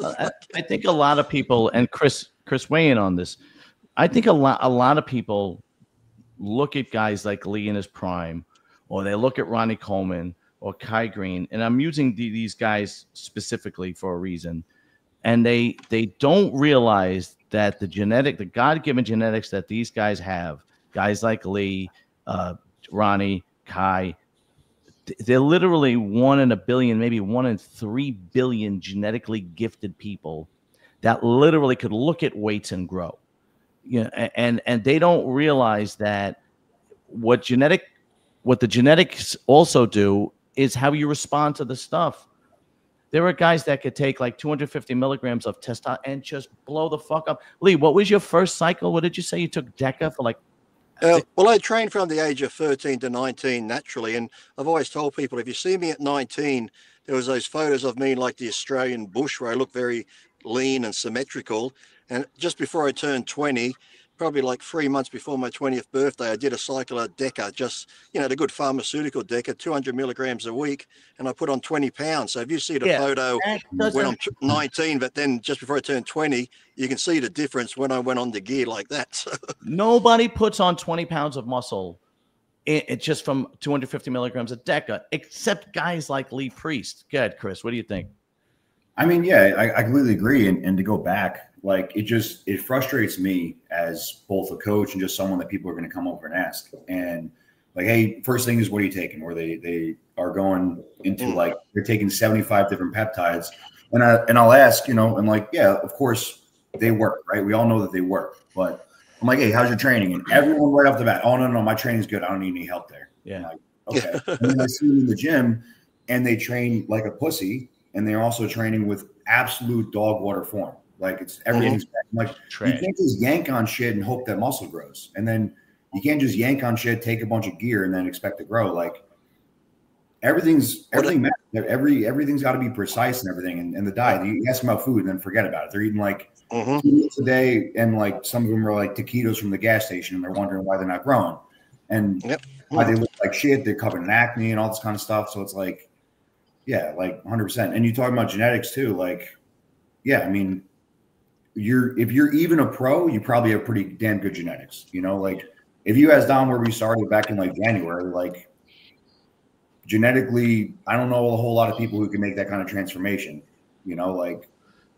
I think a lot of people, and Chris weigh in on this. I think a lot of people look at guys like Lee in his prime, or they look at Ronnie Coleman or Kai Green, and I'm using these guys specifically for a reason, and they don't realize that the God-given genetics that these guys have, guys like Lee, Ronnie, Kai, they're literally 1 in a billion, maybe 1 in 3 billion genetically gifted people that literally could look at weights and grow. And they don't realize that what the genetics also do is how you respond to the stuff. There are guys that could take like 250 milligrams of testosterone and just blow the fuck up. Lee, what was your first cycle? What did you say? You took Deca for like? Well, I trained from the age of 13 to 19 naturally, and I've always told people, if you see me at 19, there was those photos of me like the Australian bush where I look very lean and symmetrical. And just before I turned 20, probably like 3 months before my 20th birthday, I did a cycle of Deca, just, the good pharmaceutical Deca, 200 milligrams a week, and I put on 20 pounds. So if you see the photo when I'm 19, but then just before I turned 20, you can see the difference when I went on the gear like that. Nobody puts on 20 pounds of muscle it just from 250 milligrams of Deca, except guys like Lee Priest. Go ahead, Chris. What do you think? I mean, yeah, I completely agree. And to go back, like it frustrates me as both a coach and just someone that people are going to come over and ask. And like, hey, first thing is, what are you taking? Where they are going into like, they're taking 75 different peptides. And I'll ask, and like, yeah, of course they work, right? We all know that they work. But I'm like, hey, how's your training? And everyone right off the bat, oh, no, my training's good. I don't need any help there. Yeah. I'm like, okay. And then I see them in the gym and they train like a pussy. And they're also training with absolute dog water form. Like it's everything's like you can't just yank on shit and hope that muscle grows. And then you can't just yank on shit, take a bunch of gear, and then expect to grow. Like everything everything's got to be precise and everything. And the diet, you ask them about food and then forget about it. They're eating like 2 meals a day, and like some of them are like taquitos from the gas station, and they're wondering why they're not growing. And why they look like shit, they're covered in acne and all this kind of stuff. So it's like, yeah, like 100%. And you talking about genetics too. Like, yeah, I mean, if you're even a pro, you probably have pretty damn good genetics. Like if you asked Don where we started back in like January, like genetically, I don't know a whole lot of people who can make that kind of transformation. Like.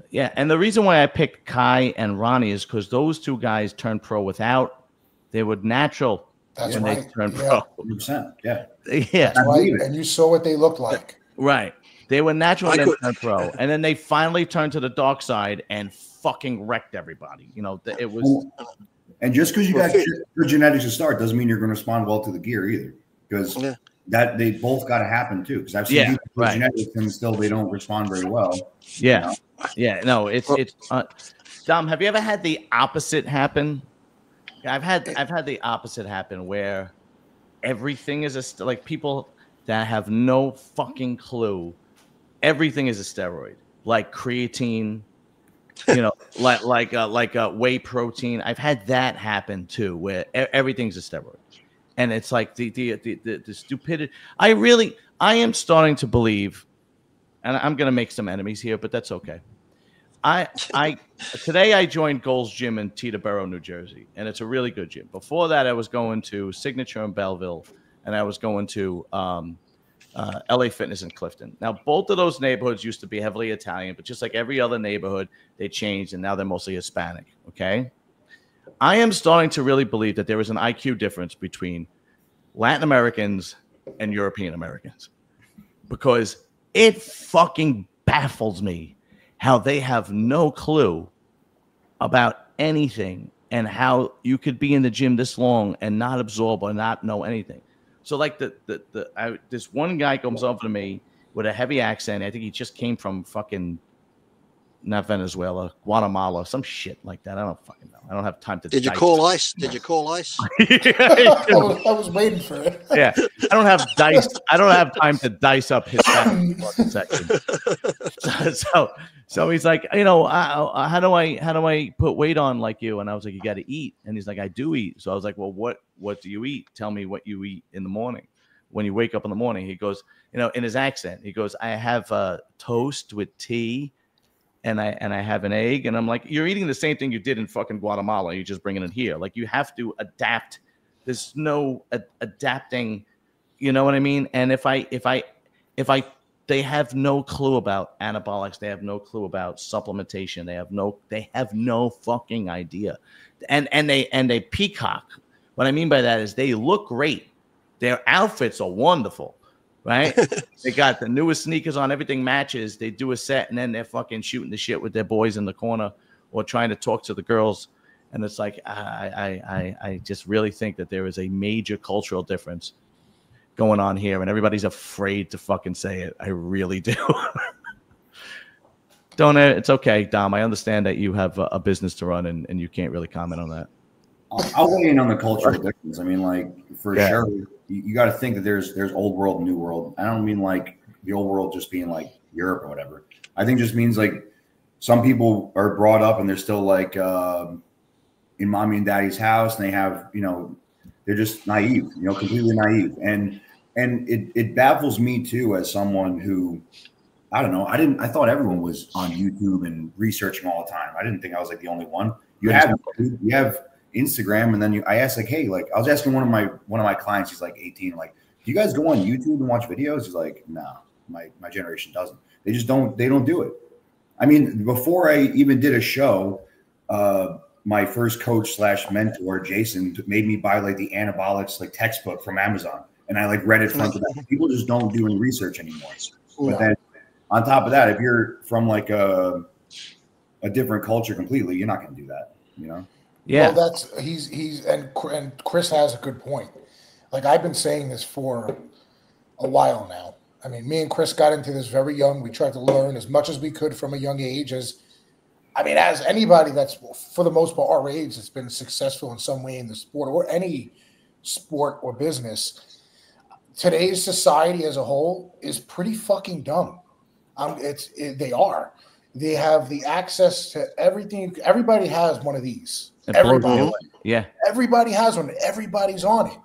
Yeah, and the reason why I picked Kai and Ronnie is because those two guys turned pro without. They were natural. That's when right. They turned pro. 100%. Yeah. Yeah. That's right. And you saw what they looked like. Right. They were natural and then turned pro, and then they finally turned to the dark side and fucking wrecked everybody. You know, it was. And just because you got your genetics to start doesn't mean you're going to respond well to the gear either, because that they both got to happen too. Because I've seen people with genetics and still they don't respond very well. Yeah, you know? Yeah. No, it's Dom. Have you ever had the opposite happen? I've had the opposite happen where everything is like people that have no fucking clue. Everything is a steroid, like creatine, you know, like whey protein. I've had that happen too, where everything's a steroid, and it's like the stupidity. I am starting to believe, and I'm gonna make some enemies here, but that's okay. Today I joined Gold's Gym in Teterboro, New Jersey, and it's a really good gym. Before that, I was going to Signature in Belleville, and I was going to LA Fitness in Clifton. Now, both of those neighborhoods used to be heavily Italian, but just like every other neighborhood, they changed, and now they're mostly Hispanic, okay? I am starting to really believe that there is an IQ difference between Latin Americans and European Americans, because it fucking baffles me how they have no clue about anything and how you could be in the gym this long and not absorb or not know anything. So like this one guy comes over to me with a heavy accent. I think he just came from fucking not Venezuela, Guatemala, some shit like that. I don't fucking know. I don't have time to. Did you call ICE? Did you call ICE? I was waiting for it. Yeah, I don't have dice. I don't have time to dice up his section. So he's like, you know, how do I put weight on like you? And I was like, you got to eat. And he's like, I do eat. So I was like, well, what do you eat? Tell me what you eat in the morning. When you wake up in the morning, he goes, you know, in his accent, he goes, I have toast with tea. And I have an egg, and I'm like, you're eating the same thing you did in fucking Guatemala. You're just bringing it here. Like, you have to adapt. There's no adapting. You know what I mean? And if they have no clue about anabolics. They have no clue about supplementation. They have no fucking idea. And they peacock. What I mean by that is they look great. Their outfits are wonderful. Right? They got the newest sneakers on. Everything matches. They do a set, and then they're fucking shooting the shit with their boys in the corner or trying to talk to the girls. And it's like, I just really think that there is a major cultural difference going on here, and everybody's afraid to fucking say it. I really do. It's okay, Dom. I understand that you have a business to run, and you can't really comment on that. I'll weigh in on the cultural difference. I mean, like, for sure, you got to think that there's old world and new world. I don't mean like the old world just being like Europe or whatever. I think it just means like some people are brought up and they're still like in mommy and daddy's house, and they have, you know, they're just naive, you know, completely naive. And it baffles me too, as someone who, I don't know, I thought everyone was on YouTube and researching all the time. I didn't think I was like the only one. You have Instagram, and then I asked, like, hey, like, I was asking one of my clients, he's like 18, like, do you guys go on YouTube and watch videos? He's like, no, my generation doesn't. They just don't do it. I mean, before I even did a show, my first coach / mentor, Jason, made me buy like the anabolics like textbook from Amazon, and I like read it front to back. People just don't do any research anymore. But then on top of that, if you're from like a different culture completely, you're not going to do that, you know? Yeah. Well, and Chris has a good point. Like, I've been saying this for a while now. I mean, me and Chris got into this very young. We tried to learn as much as we could from a young age. As anybody that's, for the most part, our age that's been successful in some way in the sport or any sport or business. Today's society as a whole is pretty fucking dumb. They are. They have the access to everything. Everybody has one of these. Everybody. Yeah. Everybody has one. Everybody's on it.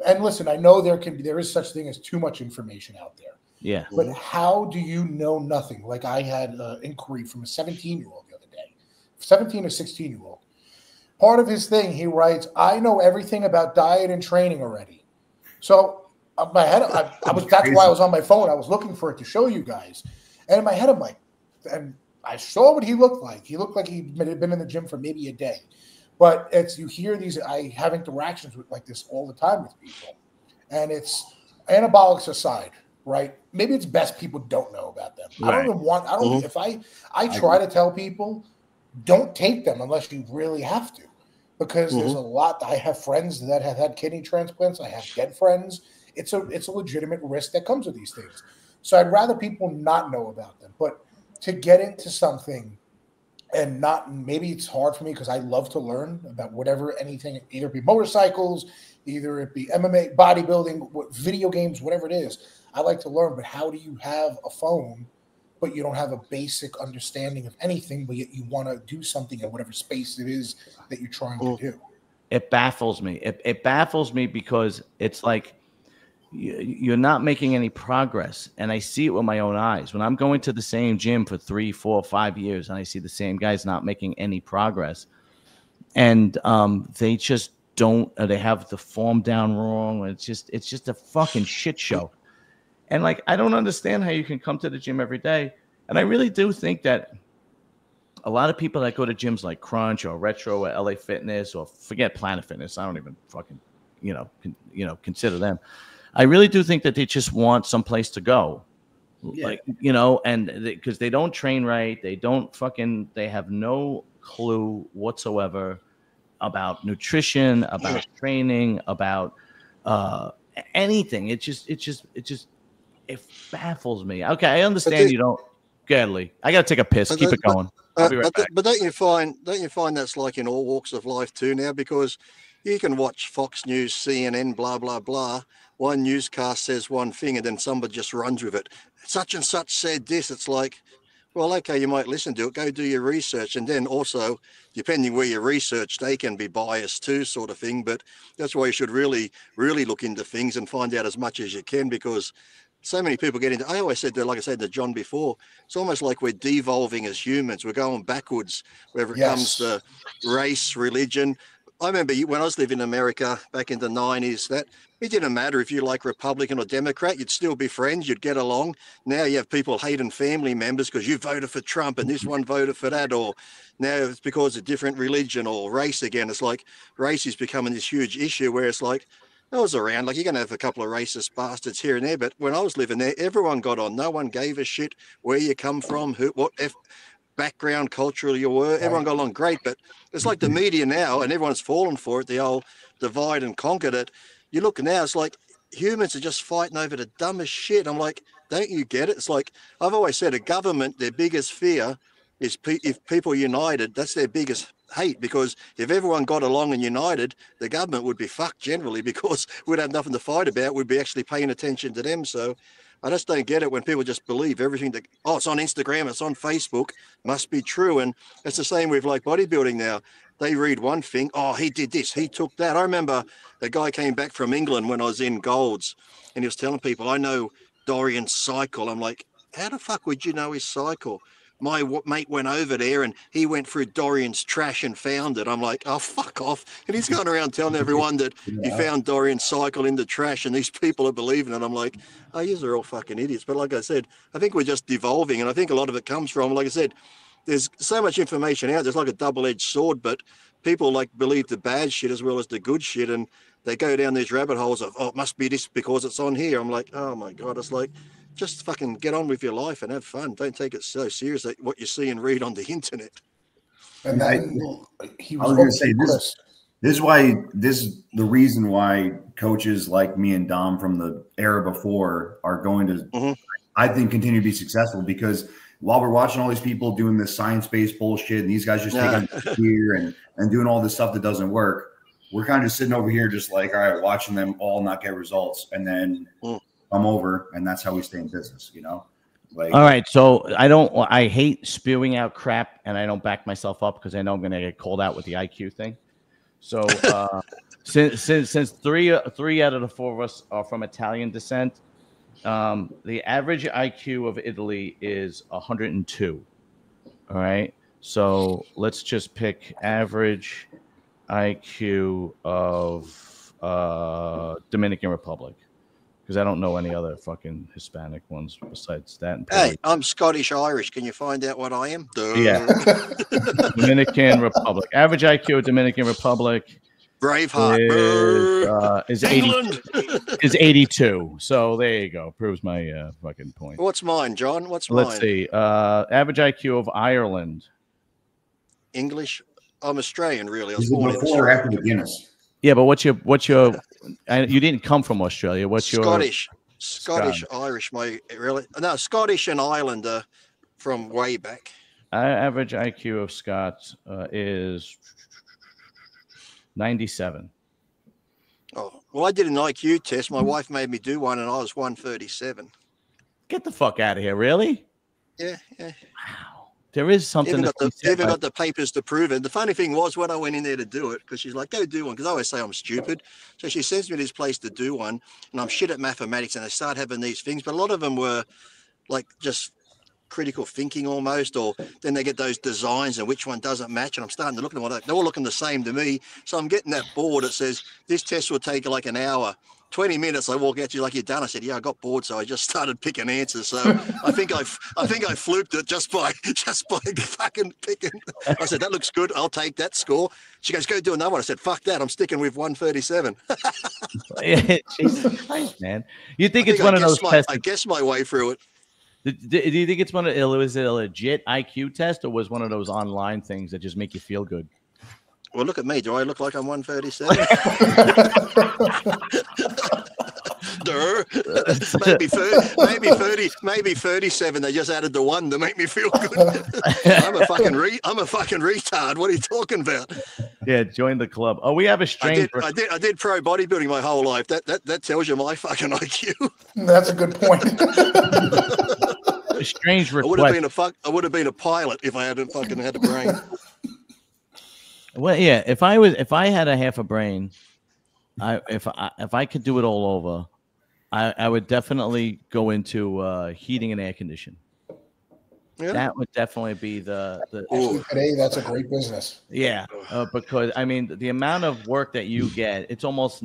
And listen, I know there is such thing as too much information out there. Yeah. But how do you know nothing? Like, I had an inquiry from a 17-year-old the other day, 17 or 16-year-old. Part of his thing, he writes, I know everything about diet and training already. So my head, that's why I was on my phone. I was looking for it to show you guys. And in my head, I'm like, and I saw what he looked like. He looked like he'd been in the gym for maybe a day. But you hear these, I have interactions with like this all the time with people. And it's anabolics aside. right? Maybe it's best people don't know about them. Right. I don't even want. I don't. If I try to tell people, don't take them unless you really have to, because there's a lot. I have friends that have had kidney transplants. I have dead friends. It's a legitimate risk that comes with these things. So I'd rather people not know about them. But to get into something and not, maybe it's hard for me because I love to learn about whatever, anything, either it be motorcycles, either it be MMA, bodybuilding, video games, whatever it is. I like to learn, but how do you have a phone, but you don't have a basic understanding of anything, but yet you want to do something in whatever space it is that you're trying to do? It baffles me. It baffles me because it's like you're not making any progress. And I see it with my own eyes. When I'm going to the same gym for 3, 4, 5 years and I see the same guys not making any progress, and they just don't, they have the form down wrong. It's just a fucking shit show. And like, I don't understand how you can come to the gym every day. And I really do think that a lot of people that go to gyms like Crunch or Retro or LA Fitness, or forget Planet Fitness, I don't even fucking, consider them. I really do think that they just want some place to go, like, and because they don't train right. They have no clue whatsoever about nutrition, about training, about anything. It baffles me. Okay, I understand you don't. Lee, I got to take a piss. Keep it going. I'll be right back. But don't you find that's like in all walks of life too now? Because you can watch Fox News, CNN, blah, blah, blah. One newscast says one thing and then somebody just runs with it. Such and such said this. It's like, well, okay, you might listen to it. Go do your research. And then also, depending where you research, they can be biased too, sort of thing. But that's why you should really, really look into things and find out as much as you can, because so many people get into, I always said that, like I said to John before, it's almost like we're devolving as humans. We're going backwards wherever it comes to race, religion. I remember when I was living in America back in the 90s, that it didn't matter if you like Republican or Democrat, you'd still be friends, you'd get along. Now you have people hating family members because you voted for Trump and this one voted for that, or now it's because of different religion or race again. It's like race is becoming this huge issue where it's like, I was around, like you're going to have a couple of racist bastards here and there, but when I was living there, everyone got on. No one gave a shit where you come from, what background cultural you were. Everyone got along great, but it's like the media now, and everyone's fallen for it, the old divide and conquer it. You look now, it's like humans are just fighting over the dumbest shit. I'm like, don't you get it? It's like, I've always said a government, their biggest fear is if people united, that's their biggest hate, because if everyone got along and united, the government would be fucked generally, because we'd have nothing to fight about. We'd be actually paying attention to them. So I just don't get it when people just believe everything that, it's on Instagram, it's on Facebook, must be true. And it's the same with like bodybuilding now. They read one thing, he did this, he took that. I remember a guy came back from England when I was in Golds, and he was telling people, I know Dorian's cycle. I'm like, how the fuck would you know his cycle? My mate went over there and he went through Dorian's trash and found it. I'm like, oh, fuck off. And he's going around telling everyone that he found Dorian's cycle in the trash and these people are believing it. I'm like, oh, you are all fucking idiots. But like I said, I think we're just devolving. And I think a lot of it comes from, like I said, there's so much information out. There's like a double-edged sword, but people like believe the bad shit as well as the good shit. And they go down these rabbit holes of, it must be this because it's on here. I'm like, oh my God. It's like, just fucking get on with your life and have fun. Don't take it so seriously what you see and read on the internet. And then I was going to say this is the reason why coaches like me and Dom from the era before are going to, I think, continue to be successful, because while we're watching all these people doing this science-based bullshit and these guys just taking here and doing all this stuff that doesn't work, we're kind of just sitting over here just like, all right, watching them all not get results. And then come over, and that's how we stay in business, Like, all right, so I hate spewing out crap, and I don't back myself up because I know I'm going to get called out with the IQ thing. So since three out of the 4 of us are from Italian descent, the average IQ of Italy is 102. All right, so let's just pick average IQ of Dominican Republic, because I don't know any other fucking Hispanic ones besides that. Hey, I'm Scottish Irish. Can you find out what I am? Yeah. Dominican Republic. Average IQ of Dominican Republic Braveheart. Is England. 82. So there you go. Proves my fucking point. What's mine, John? What's Let's mine? see. Average IQ of Ireland. English. I'm Australian, really. I was Is it born in before or Australia. after the Guinness? Yeah, but what's your you didn't come from Australia. What's your Scottish, Irish, Scottish and Islander from way back. average IQ of Scots is 97. Oh, well, I did an IQ test. My wife made me do one, and I was 137. Get the fuck out of here! Really? Yeah. Wow. There is something. Even got the papers to prove it. The funny thing was when I went in there to do it, because she's like, go do one, because I always say I'm stupid. So she sends me to this place to do one, and I'm shit at mathematics, and I start having these things, but a lot of them were like just critical thinking almost, or then they get those designs and which one doesn't match, and I'm starting to look at them, they're all looking the same to me. So I'm getting that board. It says this test will take like an hour. 20 minutes, I walk out to you like, you're done. I said, yeah, I got bored, so I just started picking answers. So I think I fluked it just by fucking picking. I said, that looks good. I'll take that score. She goes, go do another one. I said, fuck that. I'm sticking with 137. Jesus Christ, man. You think it's one of those tests? I guess my way through it. Do you think it's was it a legit IQ test, or was one of those online things that just make you feel good? Well, look at me. Do I look like I'm 137? maybe 37. They just added the one to make me feel good. I'm a fucking retard. What are you talking about? Yeah, join the club. Oh, we have a strange. I did pro bodybuilding my whole life. That tells you my fucking IQ. That's a good point. A strange request. I would have been a pilot if I hadn't fucking had a brain. Well, yeah. If I had a half a brain, if I could do it all over, I would definitely go into heating and air conditioning. Yeah. That would definitely be today. That's a great business. Yeah, because I mean the amount of work that you get, it's almost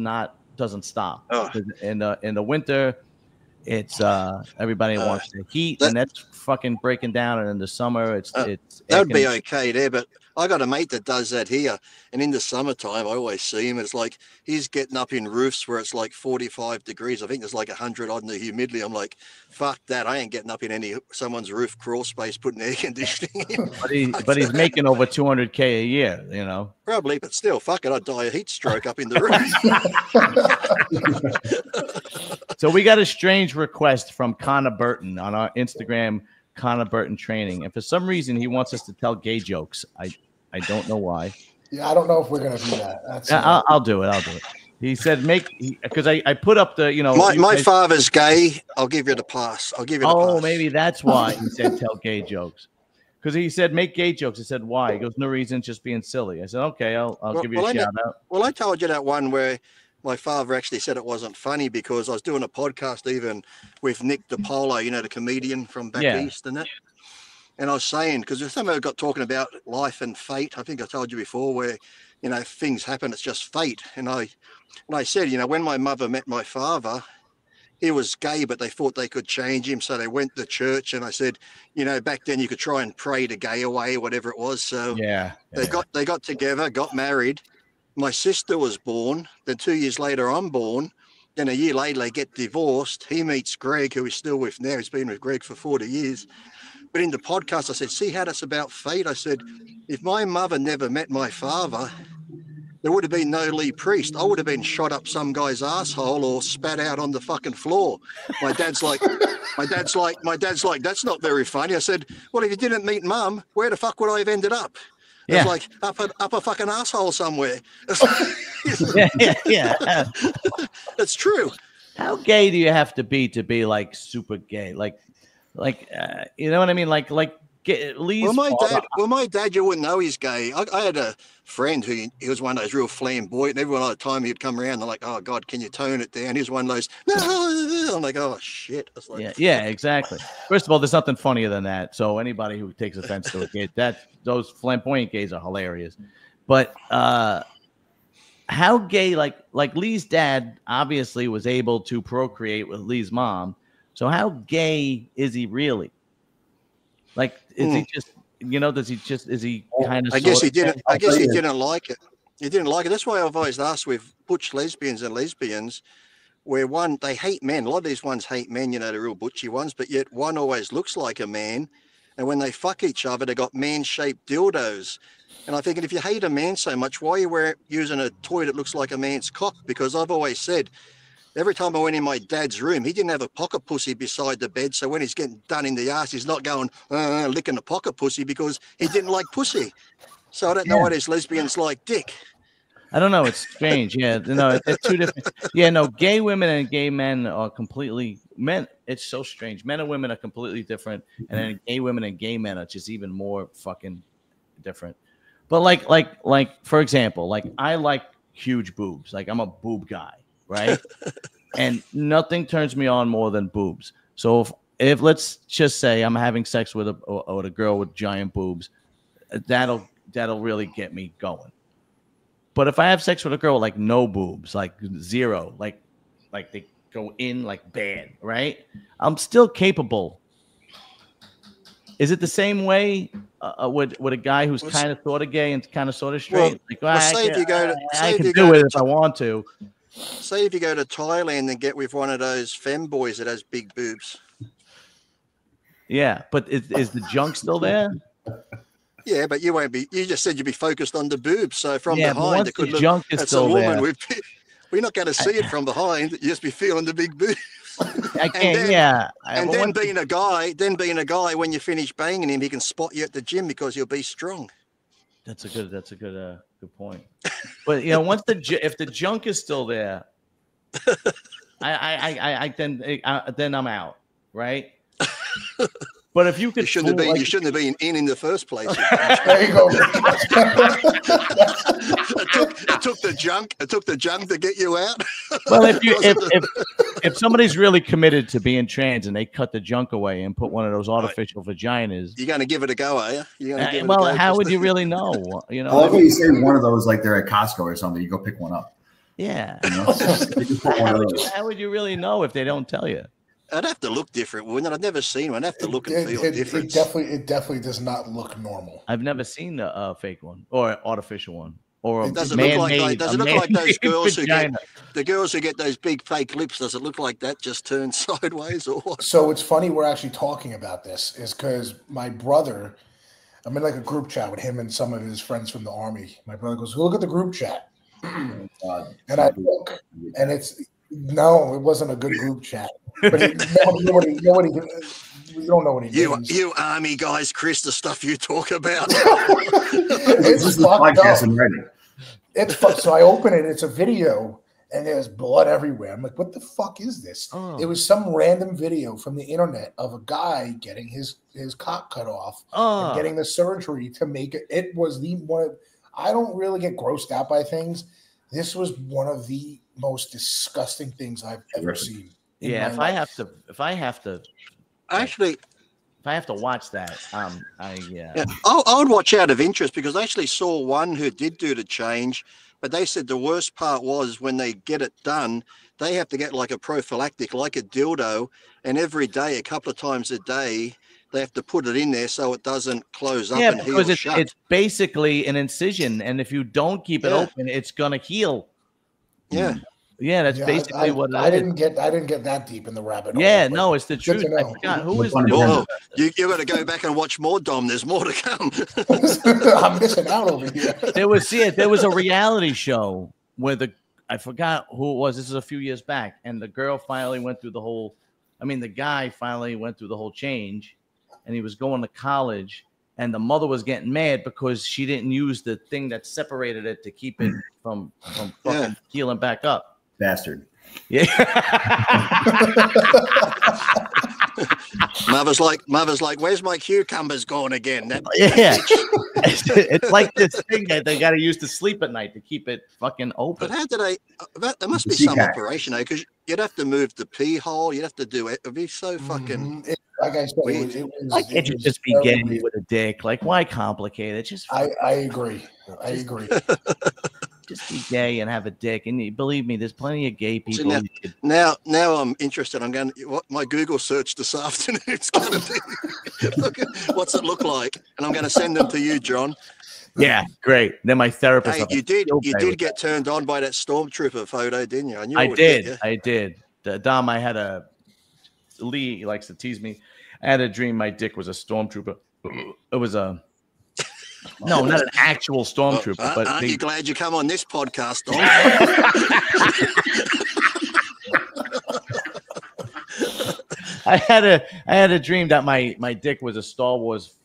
doesn't stop. Oh. In the winter, it's everybody wants to heat, and that's fucking breaking down. And in the summer, it's that would be okay there, but I got a mate that does that here, and in the summertime, I always see him. It's like he's getting up in roofs where it's like 45 degrees. I think there's like 100 odd in the humidity. I'm like, fuck that! I ain't getting up in someone's roof crawl space putting air conditioning in. but he's making over 200K a year, you know. Probably, but still, fuck it! I'd die a heat stroke up in the roof. So we got a strange request from Connor Burton on our Instagram, Connor Burton Training, and for some reason he wants us to tell gay jokes. I don't know why. Yeah, I don't know if we're gonna do that. I'll do it. He said because I put up the my father's gay. I'll give you the pass. Oh, maybe that's why he said tell gay jokes. Because he said make gay jokes. I said why? He goes no reason, just being silly. I said okay, I'll give you a shout out. Well, I told you that one where my father actually said it wasn't funny because I was doing a podcast even with Nick DiPaolo, the comedian from back east and that. And I was saying, because somebody got talking about life and fate. I think I told you before where, things happen. It's just fate. And I said, when my mother met my father, he was gay, but they thought they could change him. So they went to church. And I said, back then you could try and pray the gay away, whatever it was. So they got together, got married. My sister was born. Then 2 years later, I'm born. Then a year later, they get divorced. He meets Greg, who he's still with now. He's been with Greg for 40 years. But in the podcast, I said, see how that's about fate? I said, if my mother never met my father, there would have been no Lee Priest. I would have been shot up some guy's asshole or spat out on the fucking floor. My dad's like, that's not very funny. I said, well, if you didn't meet mum, where the fuck would I have ended up? It's like up a fucking asshole somewhere. Yeah. It's true. How gay do you have to be like super gay? Like, you know what I mean? Like Lee's my dad, you wouldn't know he's gay. I had a friend who he was one of those real flamboyant, and everyone all the time he'd come around, they're like, oh God, can you tone it down? He was one of those, no. I'm like, oh shit. I was like, yeah, exactly. First of all, there's nothing funnier than that. So anybody who takes offense to it, those flamboyant gays are hilarious. But how gay, like Lee's dad obviously was able to procreate with Lee's mom. So how gay is he really? Like, is he just, is he kind of? I guess he didn't like it. You didn't like it. That's why I've always asked with butch lesbians and lesbians, where one, they hate men. A lot of these ones hate men, you know, the real butchy ones, but yet one always looks like a man. And when they fuck each other, they got man-shaped dildos. And I think if you hate a man so much, why are you using a toy that looks like a man's cock? Because I've always said, every time I went in my dad's room, he didn't have a pocket pussy beside the bed. So when he's getting done in the ass, he's not going licking the pocket pussy because he didn't like pussy. So I don't know why these lesbians like dick. I don't know. It's strange. Yeah, no, it's two different. Yeah, no, gay women and gay men are completely men. It's so strange. Men and women are completely different, and then gay women and gay men are just even more fucking different. But like for example, like I like huge boobs. Like I'm a boob guy, right? And nothing turns me on more than boobs. So if let's just say I'm having sex with a girl with giant boobs, that'll really get me going. But if I have sex with a girl with like no boobs, like zero, like they go in like bad, right? I'm still capable. Is it the same way with a guy who's kind of sort of gay and kind of sort of straight? I can do it if I want to. Say if you go to Thailand and get with one of those femboys that has big boobs. Yeah, but is the junk still there? Yeah, but you won't be. You just said you'd be focused on the boobs. So from behind, it could look. Junk is that's still a woman there. with. We're not going to see it from behind. You just be feeling the big boobs. I can't. And then being a guy, when you finish banging him, he can spot you at the gym because you'll be strong. That's a good point. But you know, if the junk is still there, then I'm out, right? But if you could, you shouldn't have been in the first place. There you go. it took the junk to get you out. Well, if somebody's really committed to being trans and they cut the junk away and put one of those artificial vaginas, you're going to give it a go, are you? How would you really know? You know, I love when you say one of those like they're at Costco or something. You go pick one up. Yeah. You know? How would you really know if they don't tell you? I'd have to look different, wouldn't it? I've never seen one. I'd have to look and feel different. It definitely does not look normal. I've never seen a fake one or artificial one. Or does it look like those girls who get those big fake lips? Does it look like that just turned sideways or what? So it's funny we're actually talking about this is because my brother, I'm in like a group chat with him and some of his friends from the army. My brother goes, "Look at the group chat," and I look, and it wasn't a good group chat. But nobody, you don't know what he means. You army guys, Chris, the stuff you talk about. It's fucked up. It's fucked. So I open it. It's a video, and there's blood everywhere. I'm like, what the fuck is this? Oh. It was some random video from the internet of a guy getting his cock cut off and getting the surgery to make it. It was I don't really get grossed out by things. This was one of the most disgusting things I've ever seen. Yeah, if I have to watch that, I would watch out of interest because I actually saw one who did do the change, but they said the worst part was when they get it done, they have to get like a prophylactic, like a dildo, and every day, a couple of times a day, they have to put it in there so it doesn't close up and heal shut. It's basically an incision, and if you don't keep it open, it's gonna heal. Yeah. Yeah, that's basically what it is. I didn't get that deep in the rabbit hole. Yeah, no, it's the truth. I forgot who was doing you got to go back and watch more, Dom. There's more to come. I'm missing out over here. There was a reality show where I forgot who it was. This is a few years back, and the girl finally went through the guy finally went through the whole change, and he was going to college, and the mother was getting mad because she didn't use the thing that separated it to keep it from fucking healing back up. Bastard. Yeah. Mother's like, where's my cucumbers going again? It's like this thing that they got to use to sleep at night to keep it fucking open. But how do they? There must be some operation, because you'd have to move the pee hole. You'd have to do it. It'd be so fucking. Like I said, why can't you just be gay with a dick? Like, why complicate it? Just I agree. I agree. Just be gay and have a dick, and believe me, there's plenty of gay people. So now I'm interested. I'm going. What my Google search this afternoon is going to be. What's it look like? And I'm going to send them to you, John. Yeah, great. Then my therapist. Hey, you did get turned on by that stormtrooper photo, didn't you? I knew it would get you. I did. Dom, I had a Lee likes to tease me. I had a dream my dick was a stormtrooper. It was a no, not an actual stormtrooper. But aren't you glad you come on this podcast, Dom? I had a dream that my dick was a Star Wars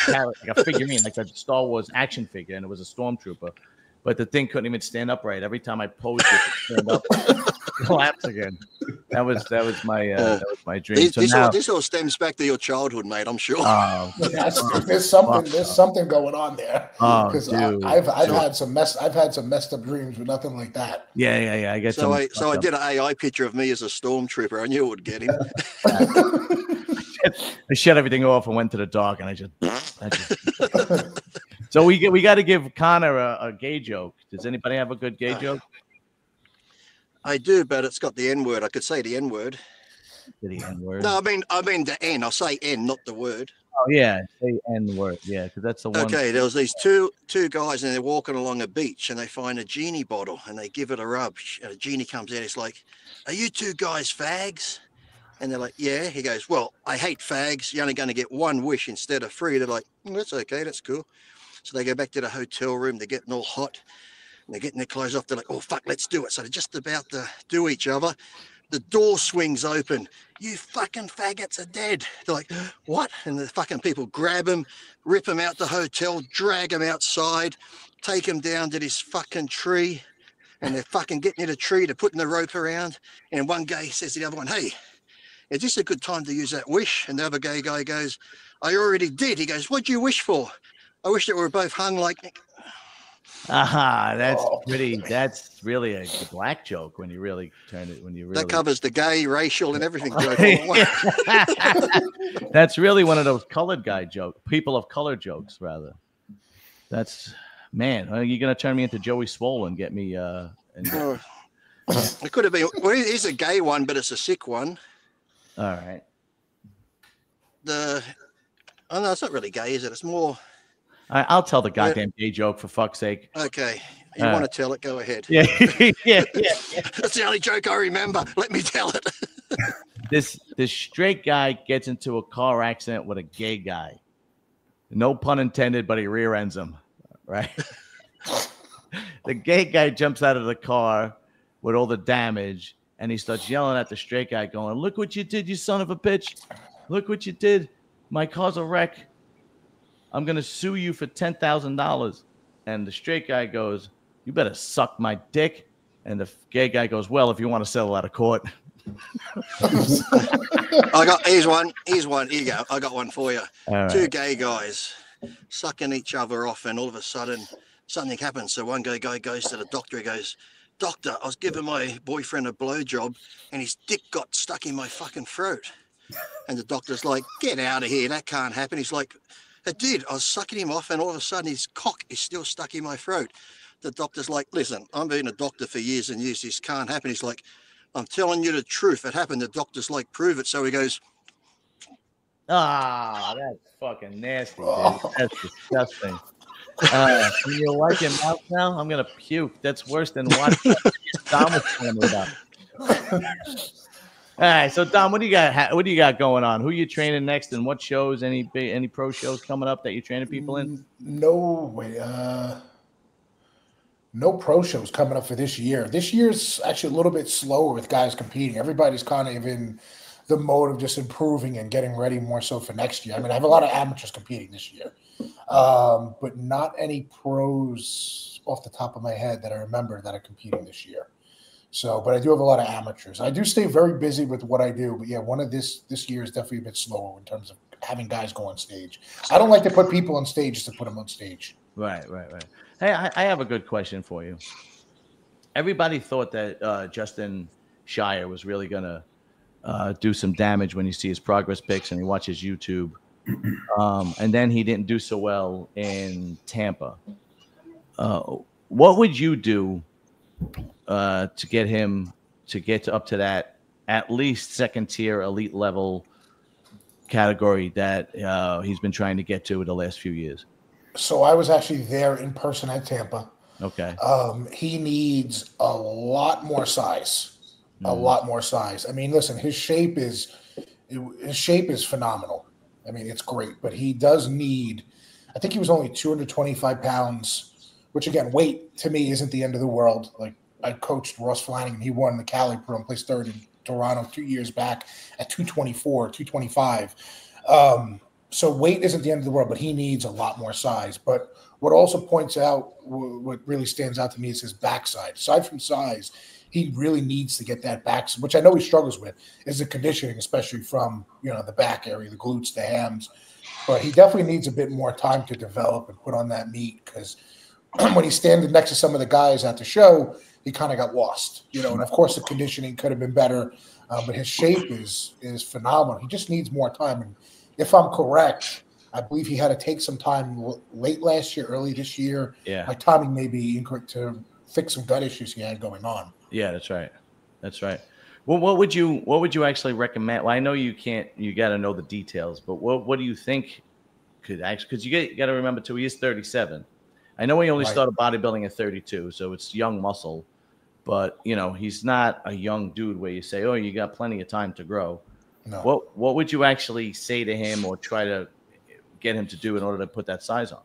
like a figurine, like a Star Wars action figure, and it was a stormtrooper. But the thing couldn't even stand upright. Every time I posed it stand up, collapse again. That was my dream. This all stems back to your childhood, mate. I'm sure. There's something going on there. Because I've had some messed up dreams, but nothing like that. Yeah. I get so I did an AI picture of me as a stormtrooper. I knew it would get him. I shut everything off and went to the dark, and I just So we got to give Connor a gay joke. Does anybody have a good gay joke? I do, but it's got the N word. I could say the N word. The N word. No, I mean the N. I'll say N, not the word. Oh yeah, say N word. Yeah, because that's the one. Okay, there was these two guys, and they're walking along a beach, and they find a genie bottle, and they give it a rub. And a genie comes in. It's like, "Are you two guys fags?" And they're like, "Yeah." He goes, "Well, I hate fags. You're only going to get one wish instead of 3. They're like, "That's okay. That's cool." So they go back to the hotel room. They're getting all hot. And they're getting their clothes off. They're like, "Oh, fuck, let's do it." So they're just about to do each other. The door swings open. "You fucking faggots are dead." They're like, "What?" And the fucking people grab him, rip him out the hotel, drag him outside, take him down to this fucking tree. And they're fucking getting in a tree. They're putting the rope around. And one guy says to the other one, "Hey, is this a good time to use that wish?" And the other gay guy goes, "I already did." He goes, "What'd you wish for?" "I wish that we were both hung like Nick." Aha, that's pretty. That's really a black joke when you really turn it. That covers the gay, racial, and everything joke. That's really one of those colored guy jokes, people of color jokes, rather. That's man. You're gonna turn me into Joey Swole and get me. It could have been. Well, it is a gay one, but it's a sick one. All right. Oh no, it's not really gay, is it? It's more. I'll tell the goddamn gay joke for fuck's sake. Okay. You want to tell it? Go ahead. Yeah. That's the only joke I remember. Let me tell it. This straight guy gets into a car accident with a gay guy. No pun intended, but he rear ends him. Right? The gay guy jumps out of the car with all the damage, and he starts yelling at the straight guy, going, "Look what you did, you son of a bitch. Look what you did. My car's a wreck. I'm going to sue you for $10,000. And the straight guy goes, "You better suck my dick." And the gay guy goes, "Well, if you want to settle out of court." Here's one. Here you go. I got one for you. Right. 2 gay guys sucking each other off, and all of a sudden something happens. So one gay guy goes to the doctor. He goes, "Doctor, I was giving my boyfriend a blowjob and his dick got stuck in my fucking throat." And the doctor's like, "Get out of here. That can't happen." He's like, "It did. I was sucking him off, and all of a sudden his cock is still stuck in my throat." The doctor's like, "Listen, I've been a doctor for years and years. This can't happen." He's like, "I'm telling you the truth. It happened." The doctor's like, "Prove it." So he goes, "Ah, that's fucking nasty, dude. That's disgusting. Can you wipe your mouth now? I'm going to puke. That's worse than what Dom was telling me about." All right, so Dom, what do you got? What do you got going on? Who are you training next, and what shows? Any pro shows coming up that you're training people in? No pro shows coming up for this year. This year's actually a little bit slower with guys competing. Everybody's kind of in the mode of just improving and getting ready more so for next year. I mean, I have a lot of amateurs competing this year, but not any pros off the top of my head that I remember that are competing this year. So, but I do have a lot of amateurs. I do stay very busy with what I do, but yeah, one of this year is definitely a bit slower in terms of having guys go on stage. I don't like to put people on stage just to put them on stage. Right. Hey, I have a good question for you. Everybody thought that Justin Shire was really gonna do some damage when you see his progress pics and you watch his YouTube, and then he didn't do so well in Tampa. What would you do to get him to get up to that at least second tier elite level category that he's been trying to get to the last few years? So I was actually there in person at Tampa. Okay. He needs a lot more size. A Mm. lot more size. I mean, listen, his shape is phenomenal. I mean, it's great, but he does need. I think he was only 225 pounds, which again, weight to me isn't the end of the world. Like I coached Ross Flanagan, he won the Cali Pro and placed third in Toronto 2 years back at 224, 225. So weight isn't the end of the world, but he needs a lot more size. But what also points out, what really stands out to me is his backside. Aside from size, he really needs to get that back, which I know he struggles with, is the conditioning, especially from the back area, the glutes, the hams. But he definitely needs a bit more time to develop and put on that meat because when he's standing next to some of the guys at the show, he kind of got lost, And of course, the conditioning could have been better, but his shape is phenomenal. He just needs more time. And if I'm correct, I believe he had to take some time late last year, early this year. Yeah. My timing may be incorrect to fix some gut issues he had going on. Yeah, that's right. That's right. Well, what would you actually recommend? Well, I know you can't. You got to know the details, but what do you think could actually? Because you got to remember too, he is 37. I know he only started bodybuilding at 32, so it's young muscle. But he's not a young dude where you say, "Oh, you got plenty of time to grow." No. What would you actually say to him or try to get him to do in order to put that size on?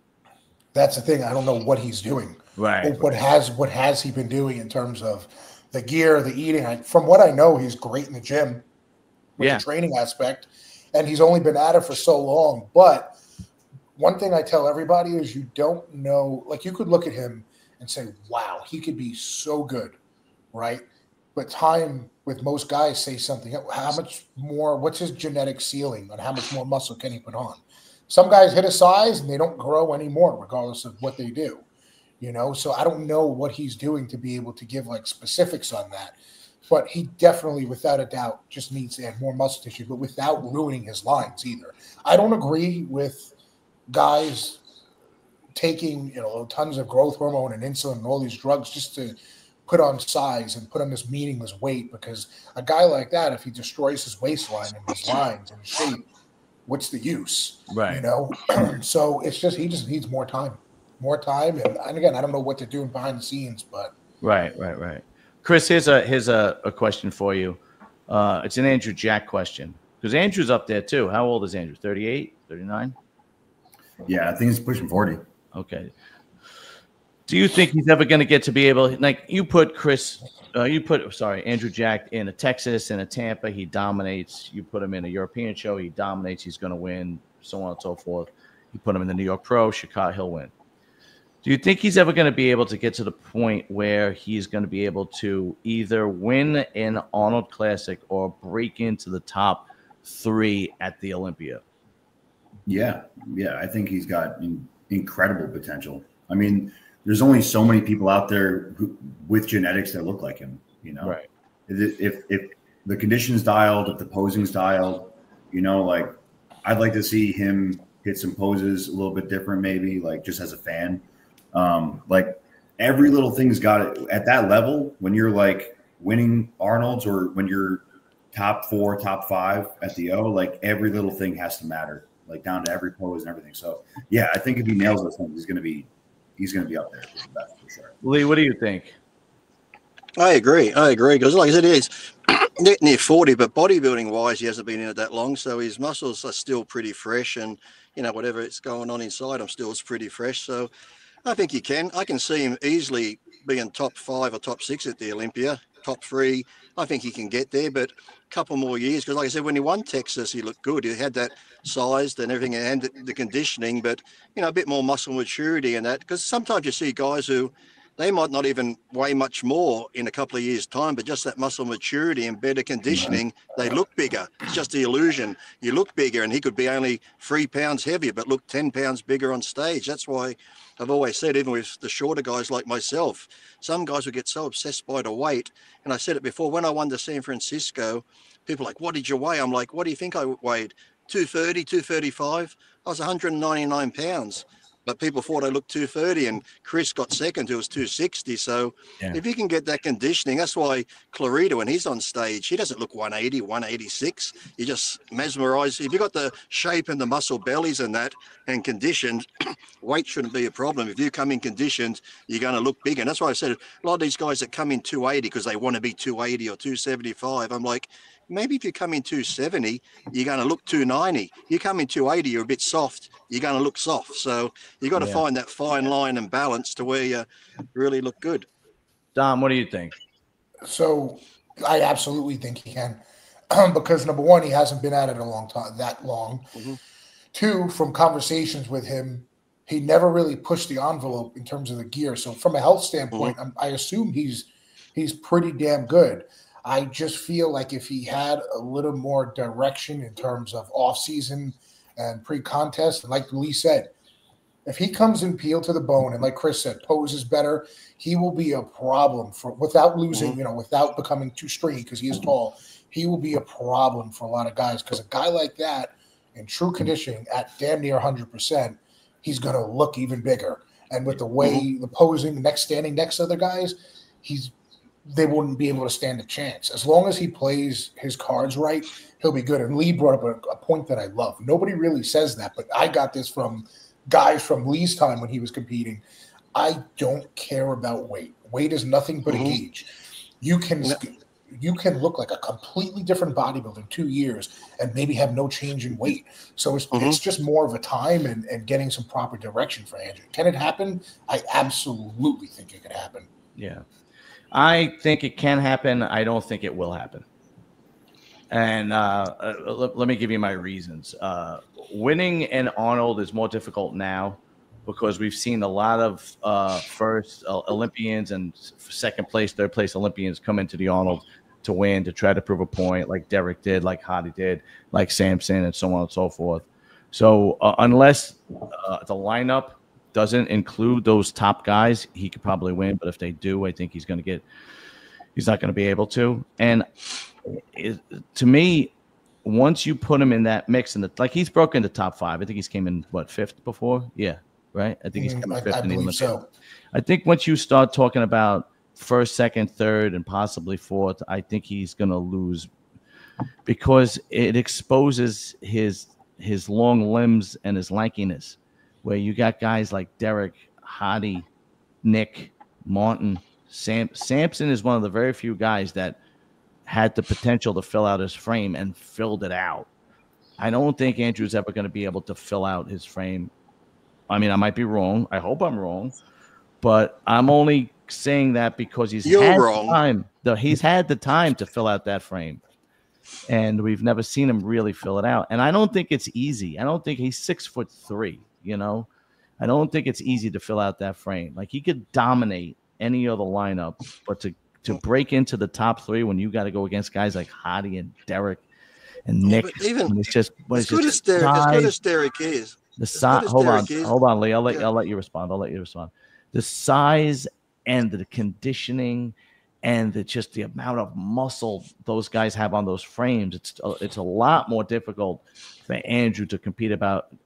That's the thing. I don't know what he's doing. Right. What has he been doing in terms of the gear, the eating? From what I know, he's great in the gym with the training aspect, and he's only been at it for so long. But one thing I tell everybody is you don't know. Like you could look at him and say, "Wow, he could be so good," right? But time with most guys say something. How much more? What's his genetic ceiling on how much more muscle can he put on? Some guys hit a size and they don't grow anymore, regardless of what they do. So I don't know what he's doing to be able to give like specifics on that. But he definitely, without a doubt, just needs to add more muscle tissue, but without ruining his lines either. I don't agree with guys taking, tons of growth hormone and insulin and all these drugs just to put on size and put on this meaningless weight, because a guy like that, if he destroys his waistline and his lines and his shape, what's the use? Right. So it's just, he just needs more time. And again, I don't know what they're doing behind the scenes, but. Right. Chris, here's a question for you. It's an Andrew Jack question because Andrew's up there too. How old is Andrew? 38, 39? Yeah, I think he's pushing 40. Okay. Do you think he's ever going to get to be able, like you put Andrew Jack in a Texas and a Tampa, he dominates. You put him in a European show, he dominates. He's going to win, so on and so forth. You put him in the New York Pro, Chicago, he'll win. Do you think he's ever going to be able to get to the point where he's going to be able to either win an Arnold Classic or break into the top 3 at the Olympia? Yeah, I think he's got incredible potential. I mean, there's only so many people out there with genetics that look like him, Right. If the condition's dialed, if the posing's dialed, like I'd like to see him hit some poses a little bit different, maybe like just as a fan. Like every little thing's got it at that level when you're like winning Arnold's or when you're top 4, top 5 at the O, like every little thing has to matter, like down to every pose and everything. So yeah, I think if he nails those things, he's going to be up there for sure. Lee, what do you think? I agree. Because like I said, he's near 40, but bodybuilding wise, he hasn't been in it that long. So his muscles are still pretty fresh, and whatever it's going on inside him still is pretty fresh. So I think he can. I can see him easily being top 5 or top 6 at the Olympia, top 3. I think he can get there, but a couple more years. Because like I said, when he won Texas, he looked good. He had that size and everything and the conditioning, but, a bit more muscle maturity and that. Because sometimes you see guys who, they might not even weigh much more in a couple of years' time, but just that muscle maturity and better conditioning, they look bigger. It's just the illusion. You look bigger, and he could be only 3 pounds heavier, but look 10 pounds bigger on stage. That's why I've always said, even with the shorter guys like myself, some guys would get so obsessed by the weight. And I said it before, when I won to San Francisco, people are like, what did you weigh? I'm like, what do you think I weighed? 230, 235. I was 199 pounds. but people thought I looked 230, and Chris got second, who was 260. So if you can get that conditioning, that's why Clarita, when he's on stage, he doesn't look 180, 186. You just mesmerize. If you got the shape and the muscle bellies and that, and conditioned, weight shouldn't be a problem. If you come in conditioned, you're going to look big. And that's why I said a lot of these guys that come in 280 because they want to be 280 or 275, I'm like, maybe if you come in 270, you're going to look 290. You come in 280, you're a bit soft. You're going to look soft. So you got to find that fine line and balance to where you really look good. Dom, what do you think? So I absolutely think he can, because number one, he hasn't been at it a long time, that long. Mm-hmm. Two, from conversations with him, he never really pushed the envelope in terms of the gear. So from a health standpoint, I assume he's pretty damn good. I just feel like if he had a little more direction in terms of off-season and pre-contest, and like Lee said, if he comes in peeled to the bone and, like Chris said, poses better, he will be a problem for without losing, without becoming too stringy because he is tall. He will be a problem for a lot of guys because a guy like that in true conditioning at damn near 100%, he's going to look even bigger. And with the way the posing, standing next to other guys, they wouldn't be able to stand a chance. As long as he plays his cards right, he'll be good. And Lee brought up a point that I love. Nobody really says that, but I got this from guys from Lee's time when he was competing. I don't care about weight. Weight is nothing but a gauge. You can look like a completely different bodybuilder in 2 years and maybe have no change in weight. So it's just more of a time and getting some proper direction for Andrew. Can it happen? I absolutely think it could happen. Yeah. I think it can happen. I don't think it will happen. And let me give you my reasons. Winning in Arnold is more difficult now because we've seen a lot of first Olympians and second place, third place Olympians come into the Arnold to win, to try to prove a point, like Derek did, like Hadi did, like Samson, and so on and so forth. So unless the lineup doesn't include those top guys, he could probably win. But if they do, I think he's not going to be able to. And to me, once you put him in that mix, and like he's broken the top five. I think he's came in fifth before. Yeah, right. I think he's coming fifth in the Olympics. So. I think once you start talking about first, second, third, and possibly fourth, I think he's going to lose because it exposes his long limbs and his lankiness. Where you got guys like Derek, Hadi, Nick, Martin, Samson is one of the very few guys that had the potential to fill out his frame and filled it out. I don't think Andrew's ever going to be able to fill out his frame. I mean, I might be wrong. I hope I'm wrong. But I'm only saying that because he's had the time to fill out that frame. And we've never seen him really fill it out. And I don't think it's easy. I don't think he's 6'3". I don't think it's easy to fill out that frame. Like he could dominate any other lineup, but to break into the top three when you got to go against guys like Hadi and Derek and Nick, even it's just as good as Derek is. The size. Hold on, Lee. I'll let you respond. The size and the conditioning and the amount of muscle those guys have on those frames. It's a lot more difficult for Andrew to compete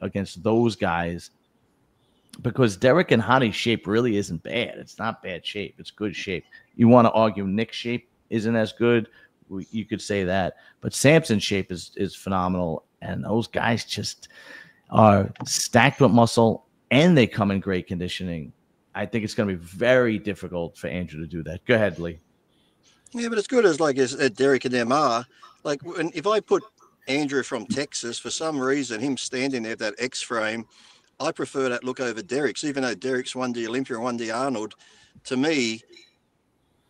against those guys because Derek and Hadi's shape really isn't bad. It's not bad shape. It's good shape. You want to argue Nick's shape isn't as good. You could say that, but Samson's shape is phenomenal. And those guys just are stacked with muscle and they come in great conditioning. I think it's going to be very difficult for Andrew to do that. Go ahead, Lee. Yeah, but as good as Derek and them are, if I put Andrew from Texas, for some reason, him standing there with that X frame, I prefer that look over Derek's. Even though Derek's won the Olympia and won the Arnold, to me,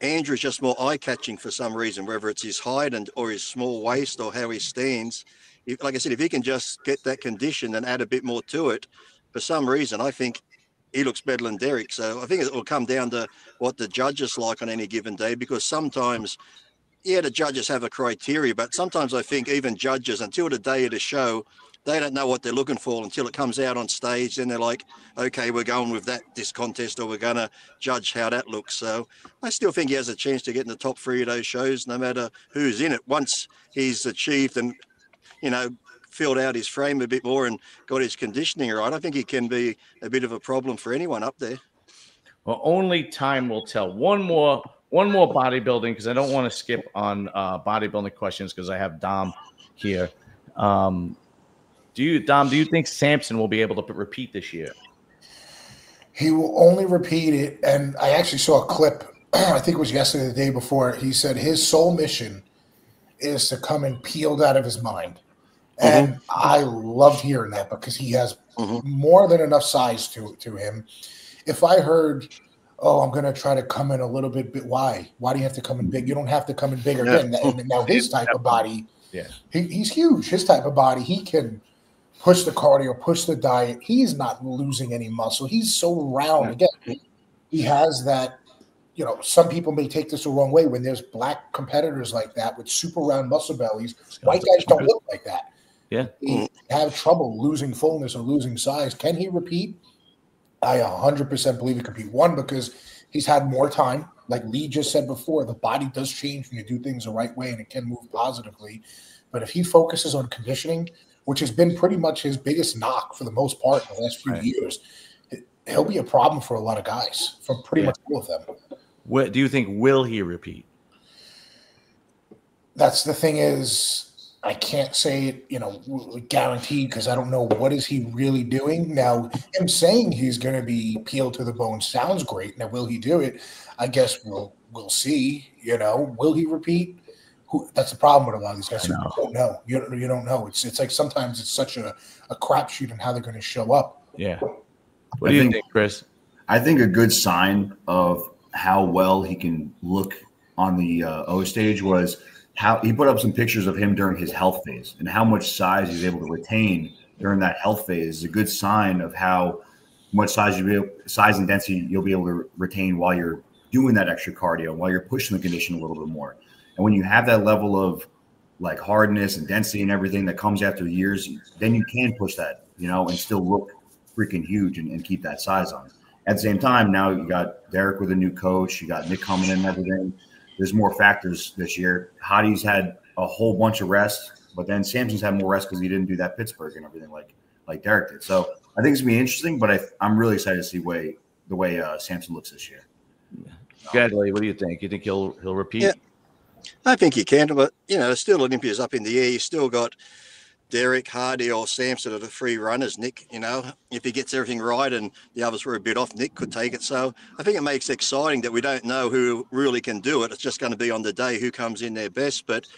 Andrew's just more eye-catching for some reason, whether it's his height or his small waist or how he stands. Like I said, if he can just get that condition and add a bit more to it, for some reason, I think he looks better than Derek. So I think it will come down to what the judges like on any given day, because sometimes, the judges have a criteria, but sometimes I think even judges, until the day of the show, they don't know what they're looking for until it comes out on stage. Then they're like, okay, we're going with this contest, or we're going to judge how that looks. So I still think he has a chance to get in the top three of those shows, no matter who's in it. Once he's achieved and, filled out his frame a bit more and got his conditioning right, I think he can be a bit of a problem for anyone up there. Well, only time will tell. One more bodybuilding, because I don't want to skip on bodybuilding questions because I have Dom here. Dom, do you think Samson will be able to repeat this year? He will only repeat it. And I actually saw a clip, I think it was yesterday, the day before. He said his sole mission is to come in peeled out of his mind. And I loved hearing that because he has more than enough size to him. If I heard, oh, I'm going to try to come in a little bit, why? Why do you have to come in big? You don't have to come in bigger. Again, and now his type of body, he's huge. His type of body, he can push the cardio, push the diet. He's not losing any muscle. He's so round. Again, he has that, you know, some people may take this the wrong way when there's black competitors like that with super round muscle bellies. White guys don't look like that. Yeah. They have trouble losing fullness or losing size. Can he repeat? I 100% believe he could be. One, because he's had more time. Like Lee just said before, the body does change when you do things the right way and it can move positively. But if he focuses on conditioning, which has been pretty much his biggest knock for the most part in the last few years, he'll be a problem for a lot of guys, for pretty much all of them. What do you think? Will he repeat? That's the thing is, I can't say it, you know, guaranteed because I don't know what is he really doing. Now, him saying he's going to be peeled to the bone sounds great. Now, will he do it? I guess we'll see. You know, will he repeat? That's the problem with a lot of these guys. You don't know. You don't know. It's like sometimes it's such a crapshoot on how they're going to show up. Yeah. What do you think, Chris? I think a good sign of how well he can look on the O stage was how he put up some pictures of him during his health phase and how much size he's able to retain during that health phase is a good sign of how much size and density you'll be able to retain while you're doing that extra cardio, while you're pushing the condition a little bit more. And when you have that level of like hardness and density and everything that comes after years, then you can push that, you know, and still look freaking huge and keep that size on. At the same time, now you got Derek with a new coach, you got Nick coming in and everything. There's more factors this year. Hottie's had a whole bunch of rest, but then Samson's had more rest because he didn't do that Pittsburgh and everything like Derek did. So I think it's gonna be interesting, but I'm really excited to see the way Samson looks this year. Gadley, what do you think? You think he'll repeat? Yeah, I think he can, but you know, still Olympia's up in the air. You still got Derek, Hardy, or Samson are the free runners. Nick, you know, if he gets everything right and the others were a bit off, Nick could take it. So I think it makes it exciting that we don't know who really can do it. It's just going to be on the day who comes in their best. But,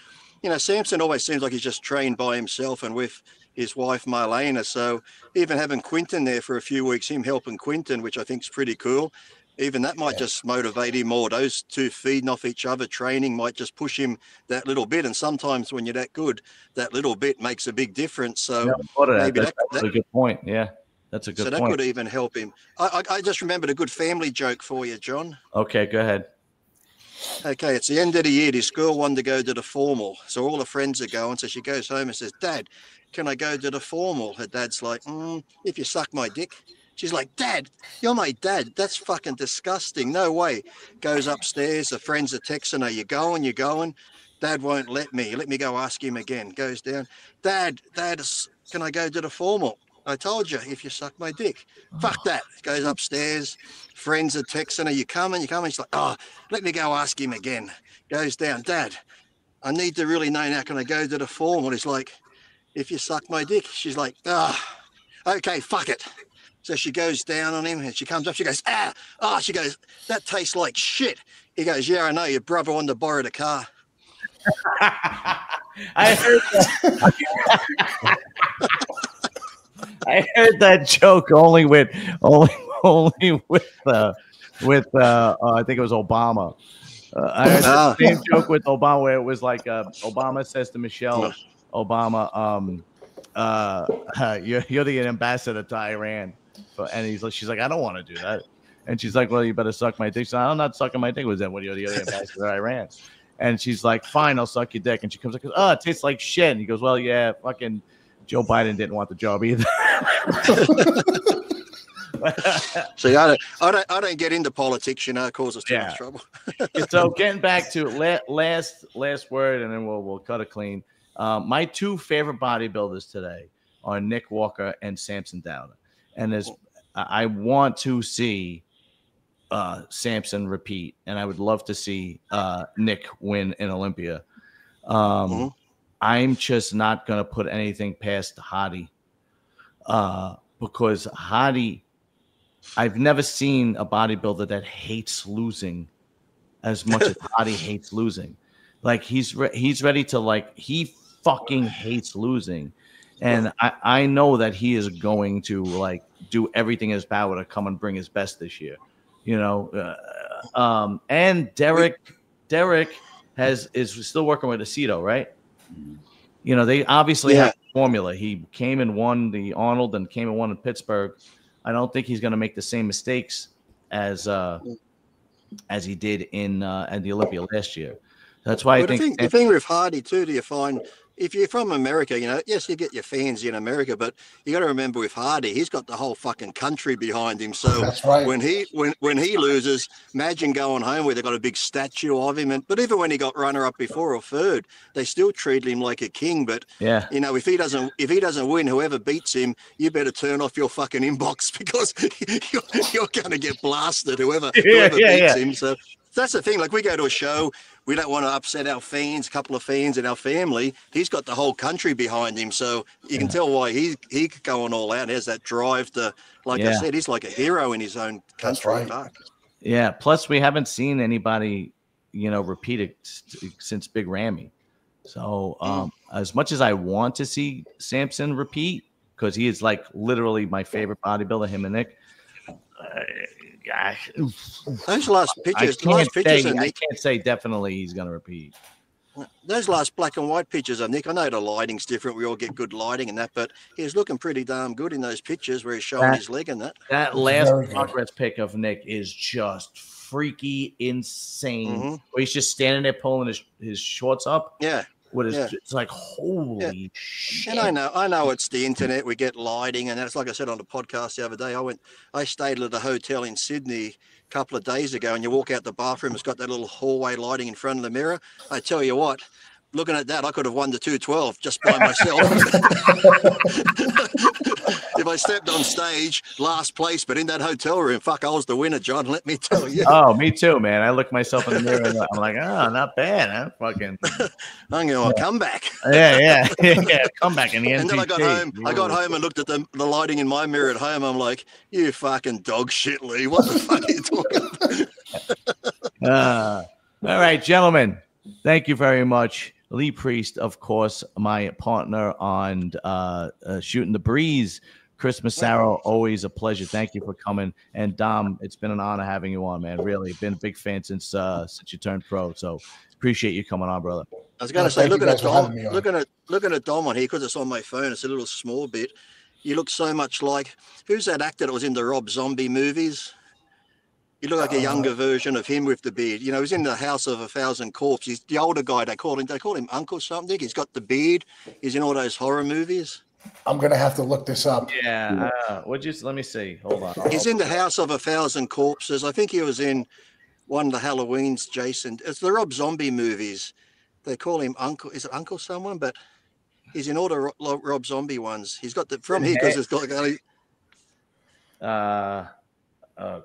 you know, Samson always seems like he's just trained by himself and with his wife, Marlena. So even having Quinton there for a few weeks, him helping Quinton, which I think is pretty cool, even that might just motivate him more. Those two feeding off each other, training might just push him that little bit. And sometimes when you're that good, that little bit makes a big difference. So maybe that's a good point. Yeah, that's a good point. So that could even help him. I just remembered a good family joke for you, John. Okay, go ahead. Okay, it's the end of the year. This girl wanted to go to the formal. So all her friends are going. So she goes home and says, Dad, can I go to the formal? Her dad's like, if you suck my dick. She's like, Dad, you're my dad. That's fucking disgusting. No way. Goes upstairs. The friends are texting her, you going, you going. Dad won't let me. Let me go ask him again. Goes down. Dad, can I go to the formal? I told you, if you suck my dick. Fuck that. Goes upstairs. Friends are texting her, you coming, you coming. She's like, oh, let me go ask him again. Goes down. Dad, I need to really know now, can I go to the formal? He's like, if you suck my dick. She's like, okay, fuck it. So she goes down on him and she comes up. She goes, she goes, that tastes like shit. He goes, yeah, I know. Your brother wanted to borrow the car. I heard that. I heard that joke only with I think it was Obama. I heard the same joke with Obama where it was like Obama says to Michelle Obama, you're the ambassador to Iran. And she's like, I don't want to do that. And she's like, well, you better suck my dick. So I'm not sucking my dick. Was that what you're the ambassador to Iran? And she's like, fine, I'll suck your dick. And she comes like, oh, it tastes like shit. And he goes, well, yeah, fucking Joe Biden didn't want the job either. See, I don't get into politics, you know, it causes too much trouble. So getting back to last word, and then we'll cut it clean. My two favorite bodybuilders today are Nick Walker and Samson Downer. And I want to see Samson repeat, and I would love to see Nick win in Olympia. I'm just not going to put anything past Hadi because Hadi, I've never seen a bodybuilder that hates losing as much as Hadi hates losing. Like he's ready to like he fucking hates losing, and I know that he is going to like do everything in his power to come and bring his best this year. You know, and Derek is still working with Aceto, right? You know, they obviously have a formula. He came and won the Arnold and came and won in Pittsburgh. I don't think he's going to make the same mistakes as he did in at the Olympia last year. That's why I think the thing with Hardy too, do you find if you're from America, you know, yes, you get your fans in America, but you got to remember with Hardy, he's got the whole fucking country behind him. So that's right. when he loses, imagine going home where they've got a big statue of him. But even when he got runner-up before or third, they still treat him like a king. But yeah, you know, if he doesn't win, whoever beats him, you better turn off your fucking inbox because you're going to get blasted. Whoever beats him. So that's the thing. Like we go to a show. We don't want to upset our fans, a couple of fans in our family. He's got the whole country behind him. So you can tell why he going all out. He has that drive to, like I said, he's like a hero in his own country. That's right. Yeah. Plus, we haven't seen anybody, you know, repeat it since Big Ramy. So as much as I want to see Samson repeat, because he is like literally my favorite bodybuilder, him and Nick. Those last pictures, I can't say definitely he's going to repeat. Those last black and white pictures of Nick, I know the lighting's different. We all get good lighting and that, but he's looking pretty damn good in those pictures where he's showing his leg and that. That last progress pic of Nick is just freaky insane. Where he's just standing there pulling his shorts up. Yeah. It's like holy shit. And I know it's the internet. We get lighting, and that's like I said on the podcast the other day. I stayed at a hotel in Sydney a couple of days ago, and you walk out the bathroom, it's got that little hallway lighting in front of the mirror. I tell you what, looking at that, I could have won the 212 just by myself. If I stepped on stage, last place, but in that hotel room, fuck, I was the winner, John. Let me tell you. Oh, me too, man. I look myself in the mirror and I'm like, oh, not bad, huh? Fucking. I'm going to come back. Yeah, come back in the end. And then I got home and looked at the lighting in my mirror at home. I'm like, you fucking dog shit, Lee. What the fuck are you talking about? All right, gentlemen. Thank you very much. Lee Priest, of course, my partner on Shooting the Breeze. Chris Massaro, always a pleasure. Thank you for coming. And Dom, it's been an honor having you on, man. Really, been a big fan since you turned pro. So appreciate you coming on, brother. I was going to say, looking at Dom on here, because it's on my phone, it's a little small bit. You look so much like, who's that actor that was in the Rob Zombie movies? You look like a younger version of him with the beard. You know, he's in the House of a Thousand Corpses. He's the older guy. They call him Uncle something. He's got the beard. He's in all those horror movies. I'm gonna have to look this up. Yeah. Let me see. Hold on. He's in the House of a Thousand Corpses. I think he was in one of the Halloweens. Jason. It's the Rob Zombie movies. They call him Uncle. Is it Uncle someone? But he's in all the Rob Zombie ones. He's got the from here because it's got.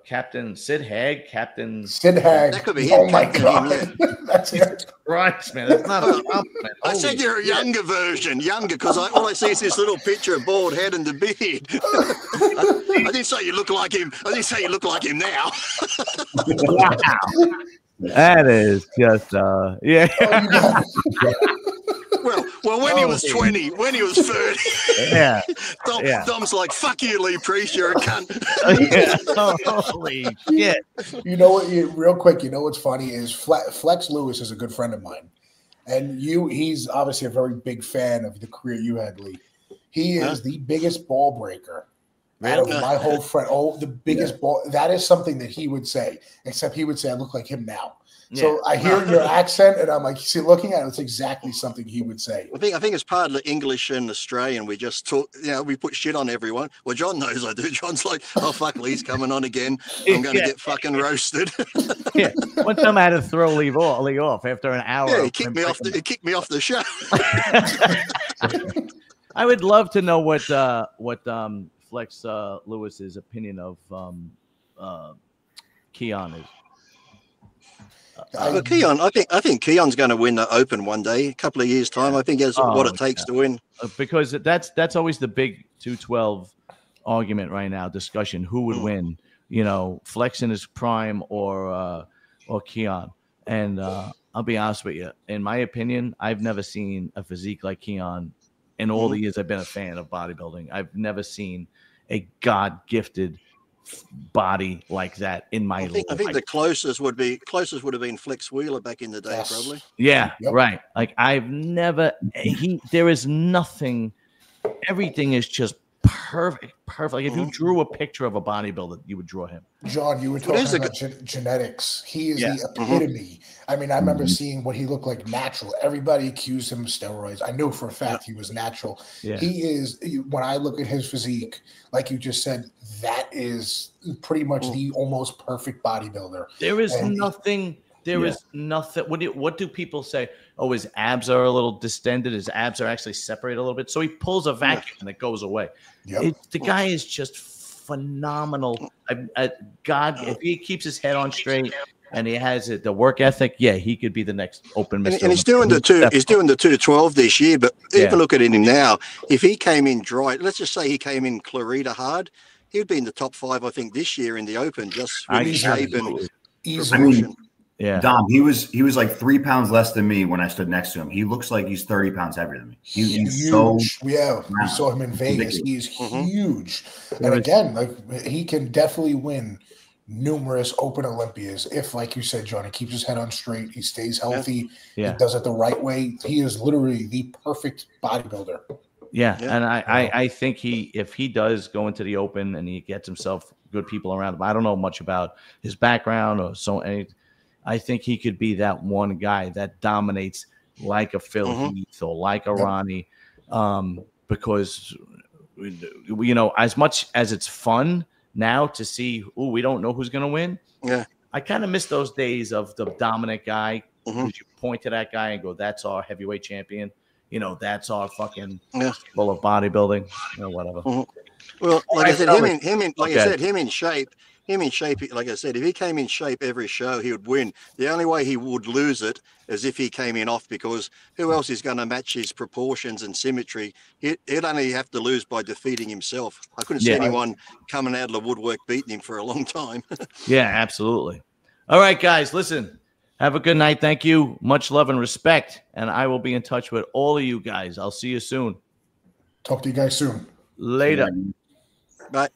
Captain Sid Haig. That could be him. Oh my God. That's it. Christ, man. That's not a compliment. I said you're a younger version. Younger, because all I see is this little picture of bald head and the beard. I didn't say you look like him. I didn't say you look like him now. Wow. That is just yeah. Well, when he was 20, when he was 30, yeah. Dom's like, fuck you, Lee Priest, you're a cunt. Holy shit. You know what, real quick, you know what's funny is Flex Lewis is a good friend of mine. And he's obviously a very big fan of the career you had, Lee. He is the biggest ball breaker out of my whole friend. Oh, the biggest ball. That is something that he would say, except he would say, I look like him now. So I hear your accent, and I'm like, see, looking at it, it's exactly something he would say. I think it's part of the English and Australian. We just talk, we put shit on everyone. Well, John knows I do. John's like, oh, fuck, Lee's coming on again. I'm going to get fucking roasted. Yeah. One time I had to throw Lee off after an hour. Yeah, he kicked me off the show. I would love to know what Flex Lewis's opinion of Keon is. Keon, I think Keon's going to win the Open one day, a couple of years' time. I think that's what it takes to win. Because that's always the big 212 argument right now, discussion. Who would win? Flex in his prime or Keon. And I'll be honest with you. In my opinion, I've never seen a physique like Keon in all the years I've been a fan of bodybuilding. I've never seen a God-gifted body like that in my life. I think the closest would have been Flex Wheeler back in the day, probably. Yeah, right. Like I've never there is nothing, everything is just perfect. Like if you drew a picture of a bodybuilder, you would draw him. John, you were talking about genetics. He is the epitome. I mean, I remember seeing what he looked like natural. Everybody accused him of steroids. I know for a fact he was natural. Yeah. He is, when I look at his physique, like you just said, that is pretty much the almost perfect bodybuilder. There is nothing. There is nothing. What do people say? Oh, his abs are a little distended. His abs are actually separated a little bit. So he pulls a vacuum and it goes away. The guy is just phenomenal. God, if he keeps his head on straight and he has the work ethic, he could be the next Open Mr. And he's doing the 212 this year. But even look at him now. If he came in dry, let's just say he came in Clarita hard, he would be in the top 5, I think, this year in the Open, just with his shape and proportion. Yeah, Dom, he was like 3 pounds less than me when I stood next to him. He looks like he's 30 pounds heavier than me. He's huge. So we saw him in Vegas. He's huge. And again, like he can definitely win numerous Open Olympias if, like you said, John, he keeps his head on straight, he stays healthy, he does it the right way. He is literally the perfect bodybuilder. And I think if he does go into the Open and he gets himself good people around him, I don't know much about his background or I think he could be that one guy that dominates like a Phil Heath or like a Ronnie, because as much as it's fun now to see, we don't know who's going to win. Yeah, I kind of miss those days of the dominant guy. You point to that guy and go, "That's our heavyweight champion." That's our fucking full of bodybuilding, whatever. Well, like I said, him in shape. Like I said, if he came in shape every show, he would win. The only way he would lose it is if he came in off, because who else is going to match his proportions and symmetry? He'd only have to lose by defeating himself. I couldn't see anyone coming out of the woodwork beating him for a long time. Yeah, absolutely. All right, guys, listen. Have a good night. Thank you. Much love and respect. And I will be in touch with all of you guys. I'll see you soon. Talk to you guys soon. Later. Bye.